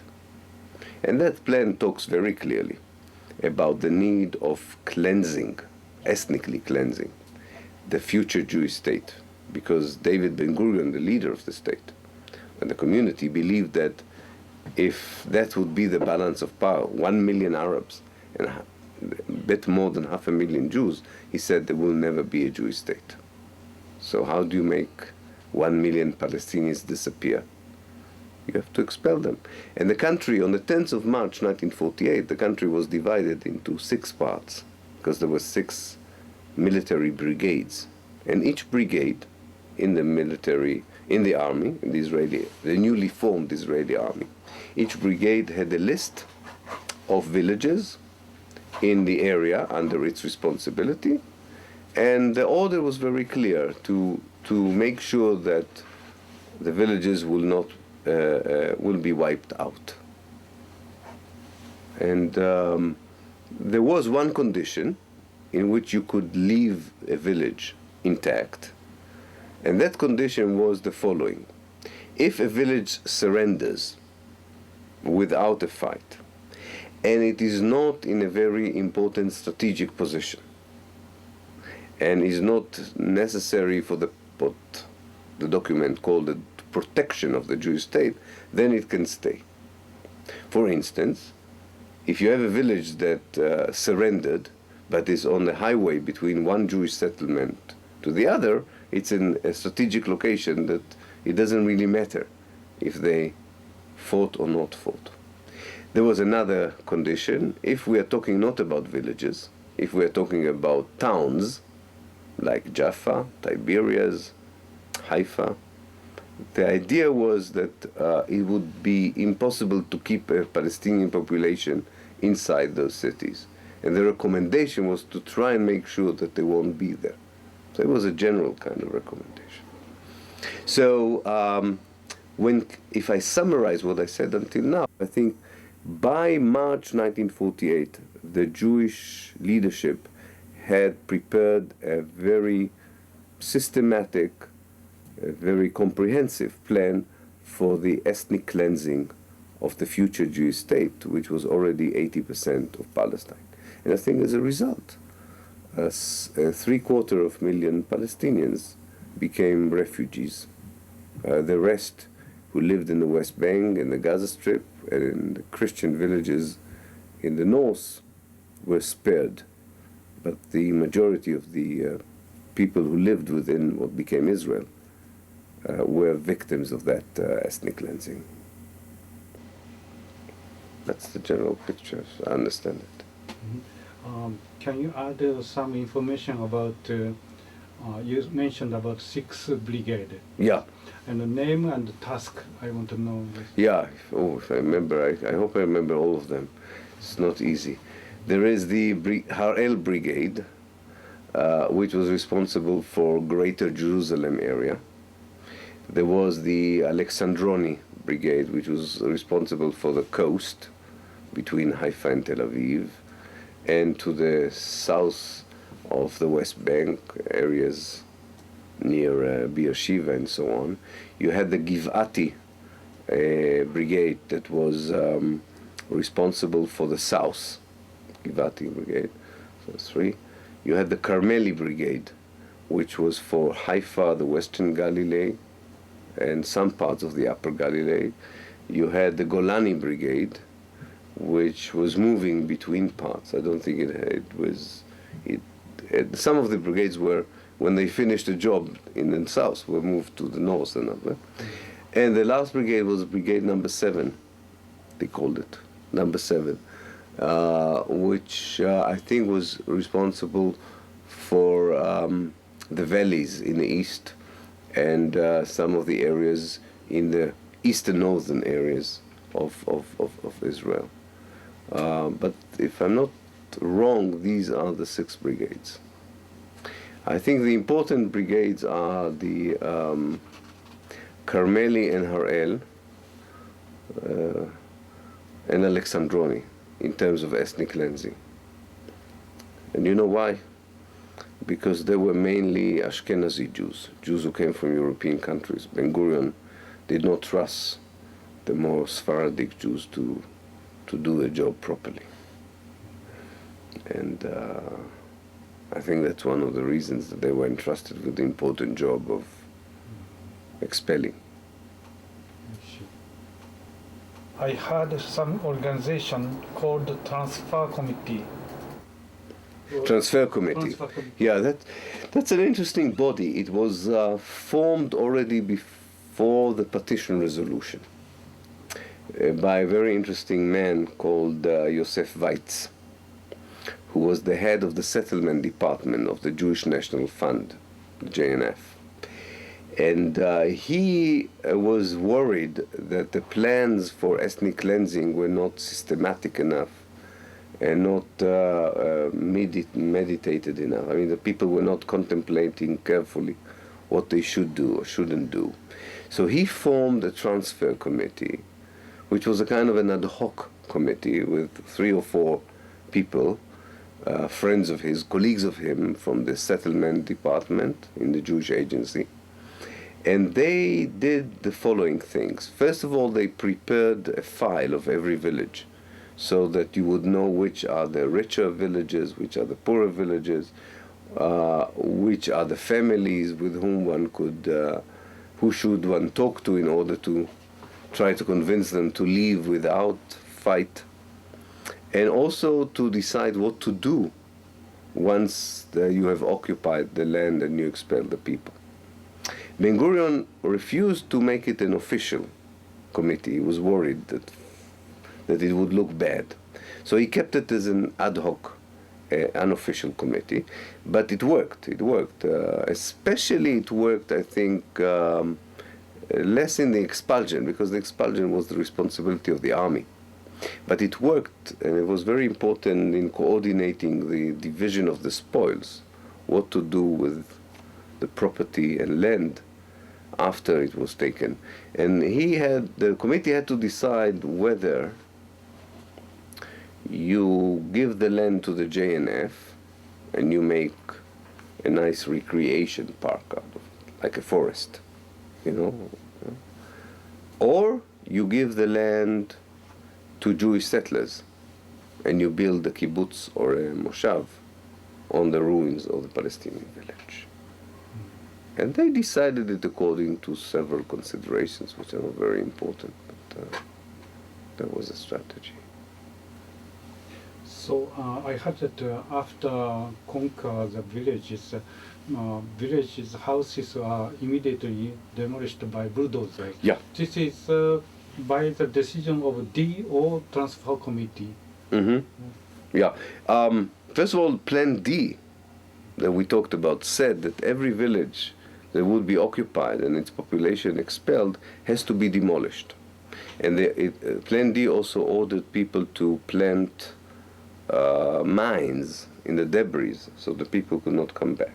And that plan talks very clearly about the need of cleansing, ethnically cleansing, the future Jewish state, because David Ben-Gurion, the leader of the state, and the community believed that if that would be the balance of power, 1 million Arabs and a bit more than 500,000 Jews, he said there will never be a Jewish state. So how do you make 1 million Palestinians disappear? You have to expel them. And the country, on the 10th of March 1948, the country was divided into 6 parts, because there were 6 military brigades. And each brigade in the military, in the army, in the newly formed Israeli army, each brigade had a list of villages in the area under its responsibility, and the order was very clear to make sure that the villages will be wiped out. And there was one condition in which you could leave a village intact, and that condition was the following: if a village surrenders without a fight, and it is not in a very important strategic position, and is not necessary for what the document called the protection of the Jewish state, then it can stay. For instance, if you have a village that surrendered, but is on the highway between one Jewish settlement to the other, it's in a strategic location that it doesn't really matter if they fought or not fought. There was another condition: if we are talking not about villages, if we are talking about towns like Jaffa, Tiberias, Haifa, the idea was that it would be impossible to keep a Palestinian population inside those cities. And the recommendation was to try and make sure that they won't be there. So it was a general kind of recommendation. So if I summarize what I said until now, I think by March 1948, the Jewish leadership had prepared a very systematic, a very comprehensive plan for the ethnic cleansing of the future Jewish state, which was already 80% of Palestine. And I think as a result, 750,000 Palestinians became refugees. The rest, who lived in the West Bank, in the Gaza Strip, and in the Christian villages in the north, were spared. But the majority of the people who lived within what became Israel were victims of that ethnic cleansing. That's the general picture, as I understand it. Mm-hmm. Can you add some information about, you mentioned about 6th Brigade. Yeah. And the name and the task, I want to know. Yeah, if I remember, I hope I remember all of them. It's not easy. There is the Harel Brigade, which was responsible for Greater Jerusalem area. There was the Alexandroni Brigade, which was responsible for the coast between Haifa and Tel Aviv, and to the south of the West Bank, areas near Beersheba and so on. You had the Givati Brigade that was responsible for the south, Givati Brigade, so 3. You had the Carmeli Brigade, which was for Haifa, the Western Galilee, and some parts of the Upper Galilee. You had the Golani Brigade, which was moving between parts. I don't think some of the brigades were, when they finished the job in the south, were moved to the north. And the last brigade was Brigade number 7, they called it, number 7, which I think was responsible for the valleys in the east and some of the areas in the eastern northern areas of Israel. But if I'm not wrong, these are the 6 brigades. I think the important brigades are the Carmeli and Harel and Alexandroni in terms of ethnic cleansing. And you know why? Because they were mainly Ashkenazi Jews, Jews who came from European countries. Ben Gurion did not trust the more Sephardic Jews to do the job properly. And I think that's one of the reasons that they were entrusted with the important job of expelling. I heard some organization called the Transfer Committee. Transfer Committee. Yeah, that's an interesting body. It was formed already before the partition resolution by a very interesting man called Yosef Weitz, who was the head of the settlement department of the Jewish National Fund, the JNF. And he was worried that the plans for ethnic cleansing were not systematic enough and not meditated enough. I mean, the people were not contemplating carefully what they should do or shouldn't do. So he formed a transfer committee, which was a kind of an ad hoc committee with 3 or 4 people, friends of his, colleagues of him from the settlement department in the Jewish agency. And they did the following things. First of all, they prepared a file of every village so that you would know which are the richer villages, which are the poorer villages, which are the families with whom one could, who should one talk to in order to try to convince them to leave without fight, and also to decide what to do once you have occupied the land and you expel the people. Ben Gurion refused to make it an official committee. He was worried that it would look bad. So he kept it as an ad hoc, unofficial committee. But it worked. It worked. Especially it worked, I think, less in the expulsion, because the expulsion was the responsibility of the army. But it worked, and it was very important in coordinating the division of the spoils, what to do with the property and land after it was taken. And the committee had to decide whether you give the land to the JNF and you make a nice recreation park out of it, like a forest, you know, or you give the land to Jewish settlers and you build a kibbutz or a moshav on the ruins of the Palestinian village. And they decided it according to several considerations, which are not very important, but that was a strategy. So I heard that after conquer the villages, villages' houses are immediately demolished by bulldozers. Yeah. This is by the decision of D or Transfer Committee. Mm-hmm. Yeah. First of all, Plan D that we talked about said that every village that would be occupied and its population expelled has to be demolished. And Plan D also ordered people to plant mines in the debris so the people could not come back.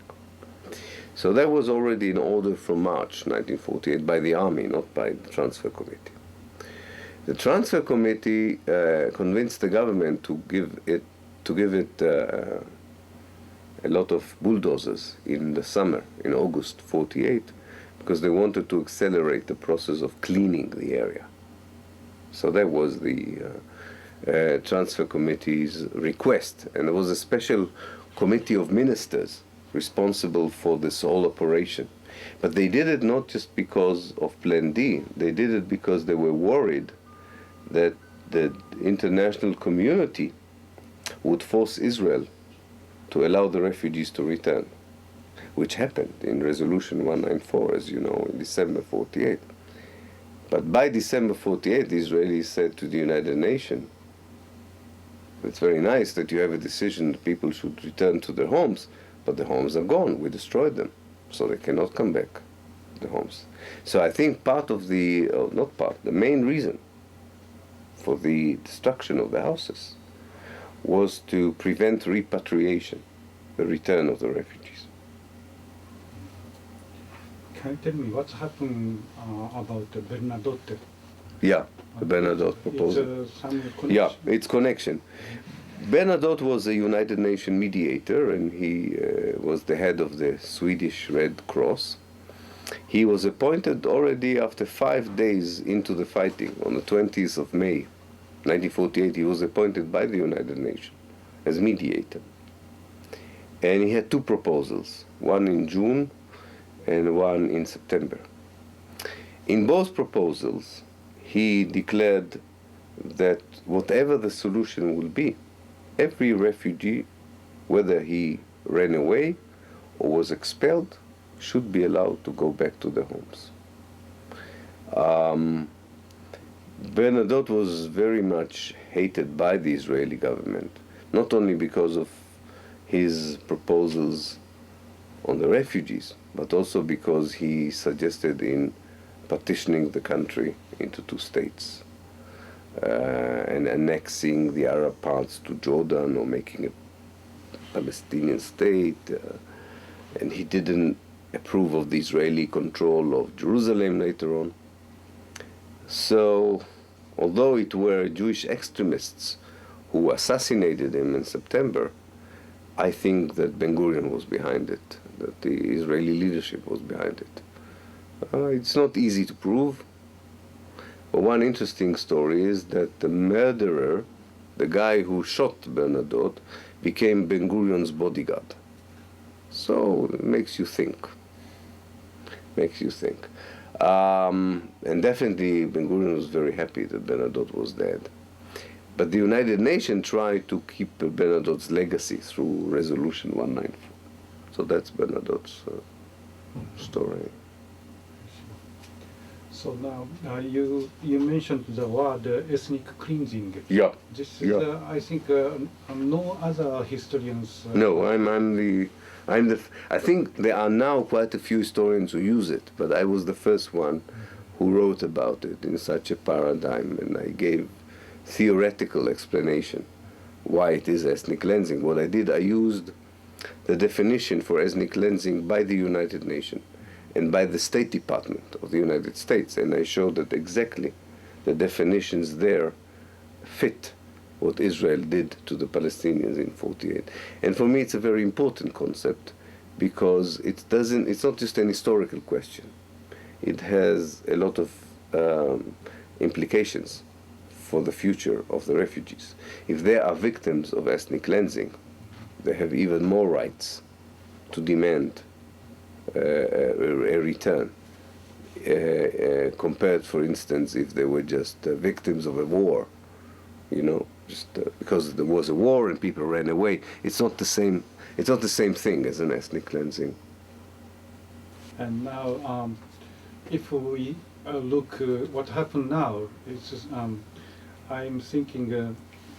So that was already an order from March 1948 by the army, not by the Transfer Committee. The Transfer Committee convinced the government to give it a lot of bulldozers in the summer, in August 48, because they wanted to accelerate the process of cleaning the area. So that was the Transfer Committee's request, and there was a special committee of ministers responsible for this whole operation. But they did it not just because of Plan D, they did it because they were worried that the international community would force Israel to allow the refugees to return, which happened in Resolution 194, as you know, in December 48. But by December 48, the Israelis said to the United Nations, it's very nice that you have a decision that people should return to their homes, but the homes are gone. We destroyed them, so they cannot come back to the homes. So I think part of the, not part, the main reason for the destruction of the houses was to prevent repatriation, the return of the refugees. Can you tell me what's happened about Bernadotte? Yeah, the Bernadotte proposal. It's some connection. Yeah, it's connection. Bernadotte was a United Nations mediator, and he was the head of the Swedish Red Cross. He was appointed already after 5 days into the fighting, on the 20th of May, 1948. He was appointed by the United Nations as mediator. And he had two proposals, one in June and one in September. In both proposals, he declared that whatever the solution will be, every refugee, whether he ran away or was expelled, should be allowed to go back to their homes. Bernadotte was very much hated by the Israeli government, not only because of his proposals on the refugees, but also because he suggested in partitioning the country into two states and annexing the Arab parts to Jordan or making a Palestinian state. And he didn't approve of the Israeli control of Jerusalem later on. So, although it were Jewish extremists who assassinated him in September, I think that Ben-Gurion was behind it, that the Israeli leadership was behind it. It's not easy to prove. But one interesting story is that the murderer, the guy who shot Bernadotte, became Ben-Gurion's bodyguard. So it makes you think. And definitely Ben-Gurion was very happy that Bernadotte was dead. But the United Nations tried to keep Bernadotte's legacy through Resolution 194. So that's Bernadotte's story. So now you mentioned the word ethnic cleansing. Yeah. This is, I think, no other historians. No, I think there are now quite a few historians who use it, but I was the first one who wrote about it in such a paradigm, and I gave theoretical explanation why it is ethnic cleansing. What I did, I used the definition for ethnic cleansing by the United Nations and by the State Department of the United States, and I showed that exactly the definitions there fit what Israel did to the Palestinians in 48. And for me it's a very important concept because it's not just an historical question. It has a lot of implications for the future of the refugees. If they are victims of ethnic cleansing, they have even more rights to demand a return compared, for instance, if they were just victims of a war, just because there was a war and people ran away. It's not the same thing as an ethnic cleansing. And now, if we look what happened now, it's I'm thinking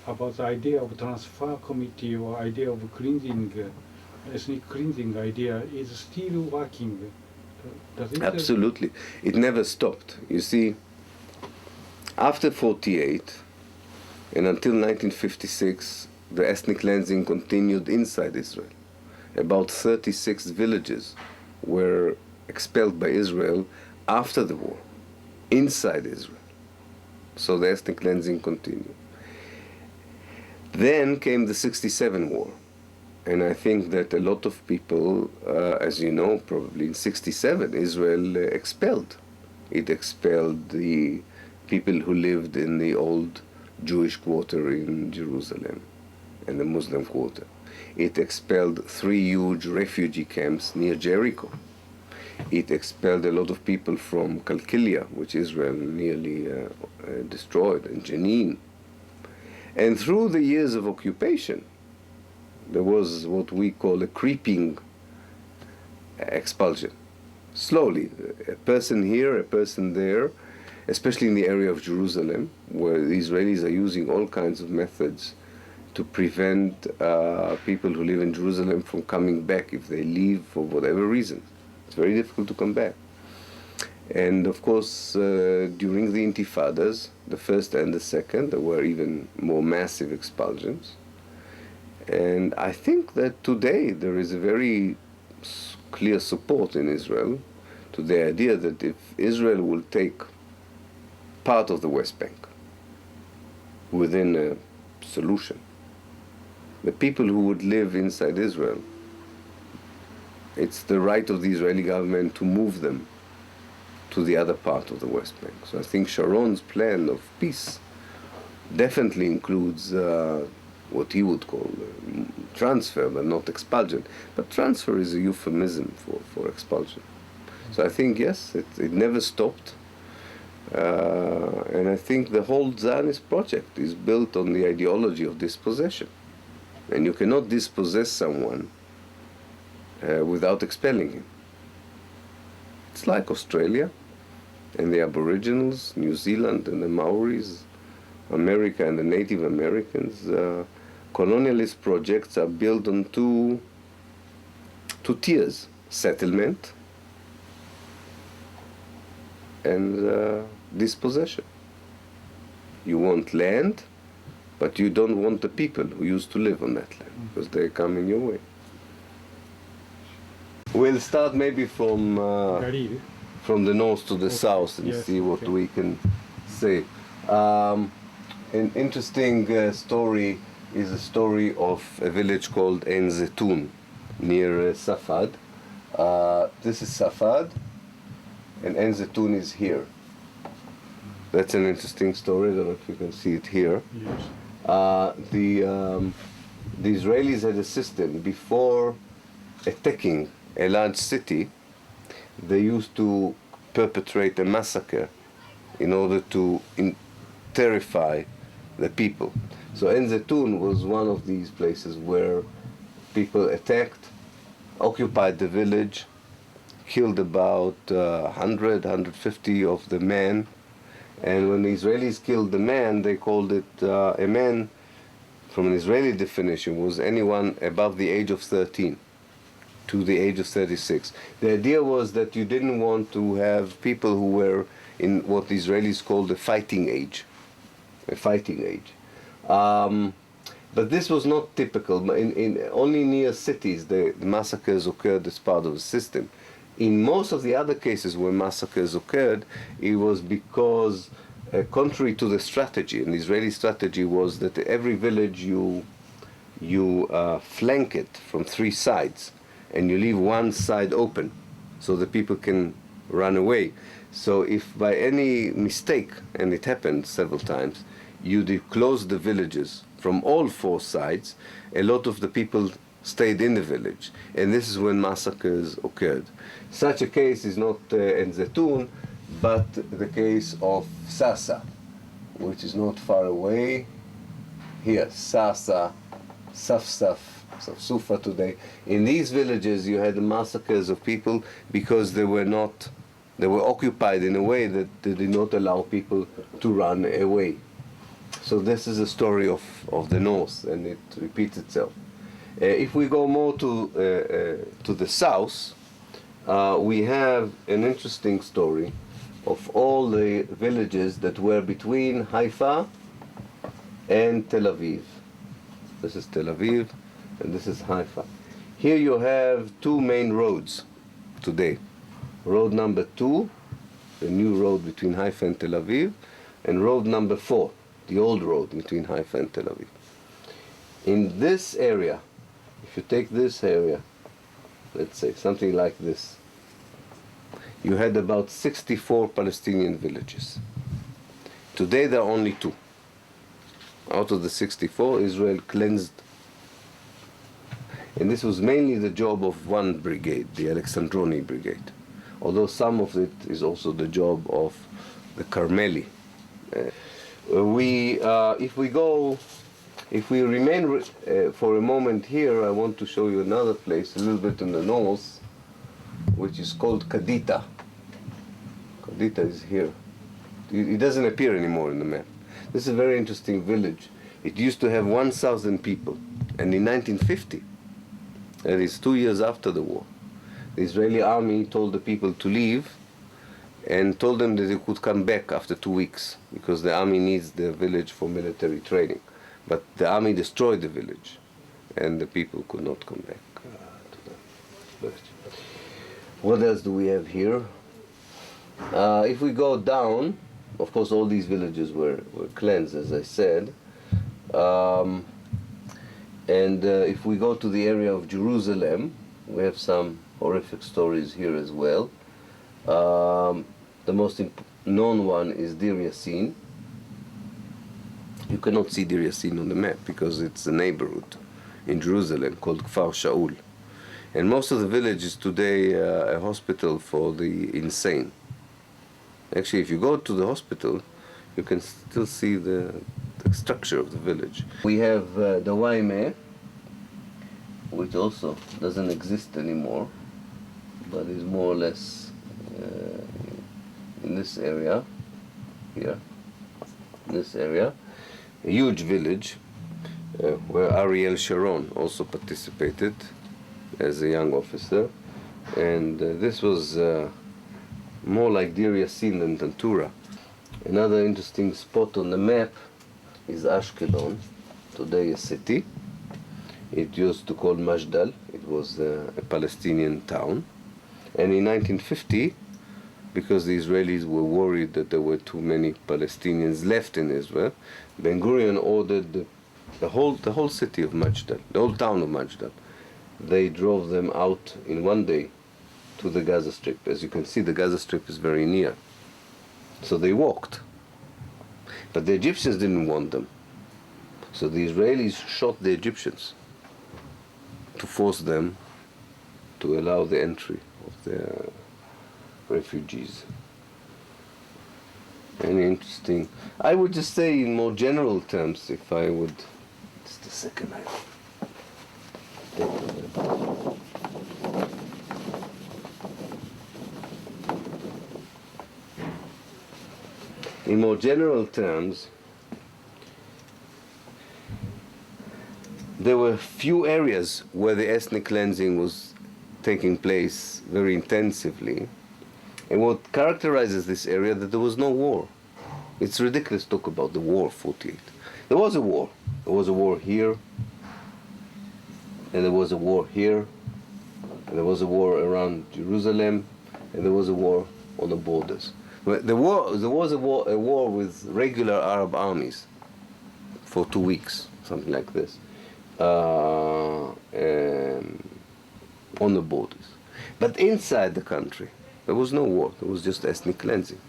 about the idea of transfer committee or idea of cleansing, ethnic cleansing idea is still working. Does it? Absolutely. It never stopped. You see, after 48 and until 1956, the ethnic cleansing continued inside Israel. About 36 villages were expelled by Israel after the war, inside Israel. So the ethnic cleansing continued. Then came the 67 war. And I think that a lot of people, as you know, probably in 67, Israel expelled. It expelled the people who lived in the old Jewish quarter in Jerusalem and the Muslim quarter. It expelled 3 huge refugee camps near Jericho. It expelled a lot of people from Qalqilia, which Israel nearly destroyed, and Jenin. And through the years of occupation, there was what we call a creeping expulsion. Slowly, a person here, a person there, especially in the area of Jerusalem, where the Israelis are using all kinds of methods to prevent people who live in Jerusalem from coming back if they leave for whatever reason. It's very difficult to come back. And of course, during the Intifadas, the first and the second, there were even more massive expulsions. And I think that today there is a very clear support in Israel to the idea that if Israel will take part of the West Bank within a solution, the people who would live inside Israel, it's the right of the Israeli government to move them to the other part of the West Bank. So I think Sharon's plan of peace definitely includes what he would call transfer, but not expulsion. But transfer is a euphemism for expulsion. So I think, yes, it never stopped. And I think the whole Zionist project is built on the ideology of dispossession. And you cannot dispossess someone without expelling him. It's like Australia and the Aboriginals, New Zealand and the Maoris, America and the Native Americans. Colonialist projects are built on two tiers: settlement and dispossession. You want land, but you don't want the people who used to live on that land, because they come in your way. We'll start maybe from the north to the south and see what we can say. An interesting story is a story of a village called Ein Zetun near Safad. This is Safad, and Ein Zetun is here. That's an interesting story. I don't know if you can see it here. Yes. The Israelis had a system before attacking a large city. They used to perpetrate a massacre in order to terrify the people. So Ein Zetun was one of these places where people attacked, occupied the village, killed about 100, 150 of the men. And when the Israelis killed the man, they called it a man, from an Israeli definition, was anyone above the age of 13 to the age of 36. The idea was that you didn't want to have people who were in what the Israelis called a fighting age. But this was not typical. Only near cities the massacres occurred as part of the system. In most of the other cases where massacres occurred, it was because, contrary to the strategy, and the Israeli strategy was that every village you flank it from three sides, and you leave one side open so the people can run away. So if by any mistake, and it happened several times, you close the villages from all four sides, a lot of the people stayed in the village, and this is when massacres occurred. Such a case is not Ein Zetun, but the case of Sasa, which is not far away. Here, Sasa, Safsaf, Sufa today. In these villages you had massacres of people because they were occupied in a way that they did not allow people to run away. So this is a story of the north, and it repeats itself. If we go more to the south, we have an interesting story of all the villages that were between Haifa and Tel Aviv. This is Tel Aviv, and this is Haifa. Here you have two main roads today. Road number 2, the new road between Haifa and Tel Aviv, and road number 4, the old road between Haifa and Tel Aviv. In this area, if you take this area, let's say something like this, you had about 64 Palestinian villages. Today there are only 2. Out of the 64, Israel cleansed. And this was mainly the job of one brigade, the Alexandroni brigade. Although some of it is also the job of the Carmeli. If we remain for a moment here, I want to show you another place, a little bit in the north, which is called Kadita. Kadita is here. It doesn't appear anymore in the map. This is a very interesting village. It used to have 1,000 people. And in 1950, that is 2 years after the war, the Israeli army told the people to leave and told them that they could come back after 2 weeks because the army needs the village for military training. But the army destroyed the village. and the people could not come back to the village. What else do we have here? If we go down, of course all these villages were cleansed, as I said. If we go to the area of Jerusalem, we have some horrific stories here as well. The most known one is Dir Yassin. You cannot see Dir Yassin on the map because it's a neighborhood in Jerusalem called Kfar Shaul. And most of the village is today a hospital for the insane. Actually, if you go to the hospital, you can still see the structure of the village. We have the Waime, which also doesn't exist anymore, but is more or less in this area, here, in this area, a huge village where Ariel Sharon also participated as a young officer, and this was more like Dir Yassin than Tantura. Another interesting spot on the map is Ashkelon, today a city. It used to call Majdal. It was a Palestinian town. And in 1950, because the Israelis were worried that there were too many Palestinians left in Israel, Ben Gurion ordered the whole city of Majdal, the whole town of Majdal. They drove them out in one day to the Gaza Strip. As you can see, the Gaza Strip is very near. So they walked. But the Egyptians didn't want them. So the Israelis shot the Egyptians to force them to allow the entry of the refugees. Any interesting? I would just say in more general terms, if I would, just a second. In more general terms, there were few areas where the ethnic cleansing was taking place very intensively. And what characterizes this area that there was no war. It's ridiculous to talk about the war of 48. There was a war. There was a war here, and there was a war here, and there was a war around Jerusalem, and there was a war on the borders. There was a war with regular Arab armies for 2 weeks, something like this, on the borders. But inside the country, there was no war. There was just ethnic cleansing.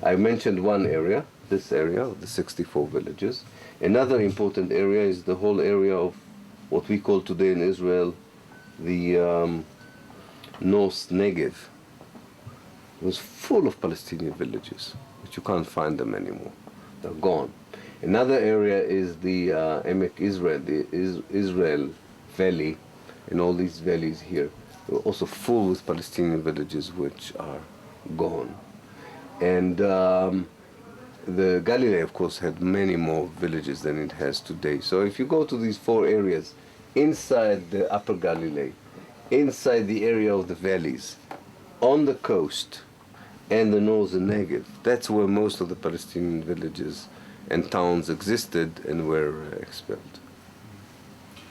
I mentioned one area, this area of the 64 villages. Another important area is the whole area of what we call today in Israel the North Negev. It was full of Palestinian villages, but you can't find them anymore. They're gone. Another area is the Emek Israel, the Israel Valley, and all these valleys here. They're also full with Palestinian villages which are gone. And the Galilee, of course, had many more villages than it has today. So if you go to these 4 areas, inside the Upper Galilee, inside the area of the valleys, on the coast, and the northern Negev, that's where most of the Palestinian villages and towns existed and were expelled.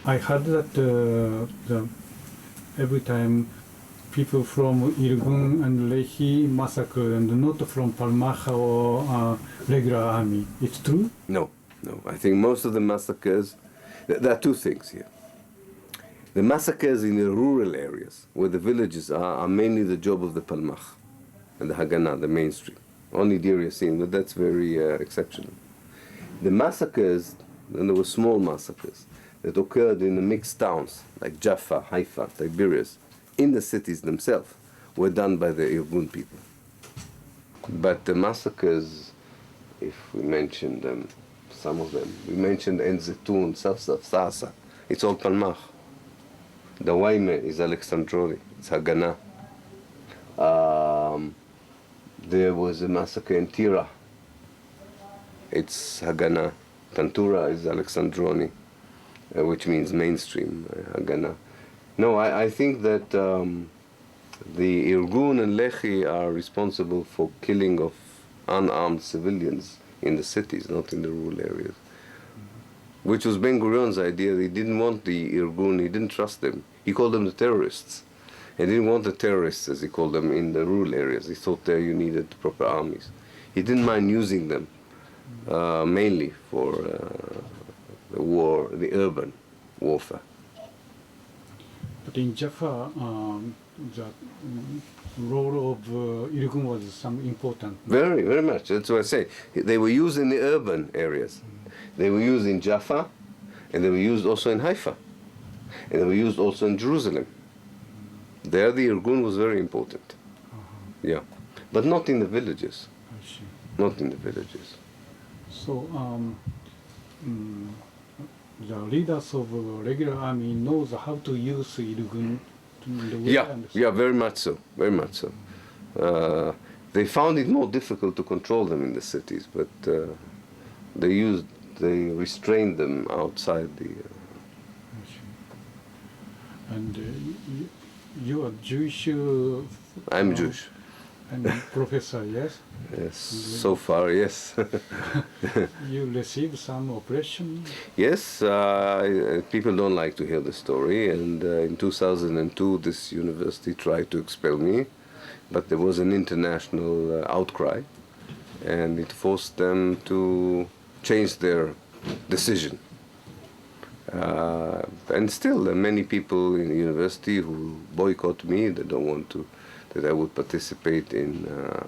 I heard that every time people from Irgun and Lehi massacre and not from Palmach or regular army. It's true? No. I think most of the massacres, there are 2 things here. The massacres in the rural areas, where the villages are mainly the job of the Palmach and the Haganah, the mainstream. Only Dir Yassin, but that's very exceptional. The massacres, and there were small massacres, that occurred in the mixed towns, like Jaffa, Haifa, Tiberias, in the cities themselves, were done by the Irgun people. But the massacres, if we mention them, some of them, we mentioned En Zetun, Safsaf, Sasa, it's all Palmach. The Waime is Alexandroni, it's Haganah. There was a massacre in Tira, it's Haganah. Tantura is Alexandroni, which means mainstream, Haganah. No, I think that the Irgun and Lehi are responsible for killing of unarmed civilians in the cities, not in the rural areas. which was Ben Gurion's idea. He didn't want the Irgun, he didn't trust them. He called them the terrorists. He didn't want the terrorists, as he called them, in the rural areas. He thought there you needed proper armies. He didn't mind using them, mainly for the war, the urban warfare. But in Jaffa, the role of Irgun was some important. Very, very much. That's what I say. They were used in the urban areas. They were used in Jaffa, and they were used also in Haifa, and they were used also in Jerusalem. There, the Irgun was very important. Yeah, but not in the villages. I see. Not in the villages. So the leaders of regular army knows how to use Irgun in the way. Yeah, very much so. Very much so. They found it more difficult to control them in the cities, but they restrained them outside the. And you are Jewish. I'm Jewish. And professor, yes. Yes, so far, yes. You received some oppression. Yes, people don't like to hear the story, and in 2002 this university tried to expel me, but there was an international outcry, and it forced them to change their decision. And still, there are many people in the university who boycott me. They don't want that I would participate in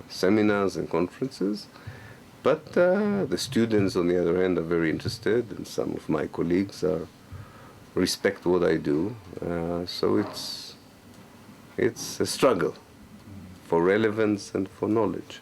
seminars and conferences. But the students, on the other hand, are very interested, and some of my colleagues respect what I do. So it's a struggle for relevance and for knowledge.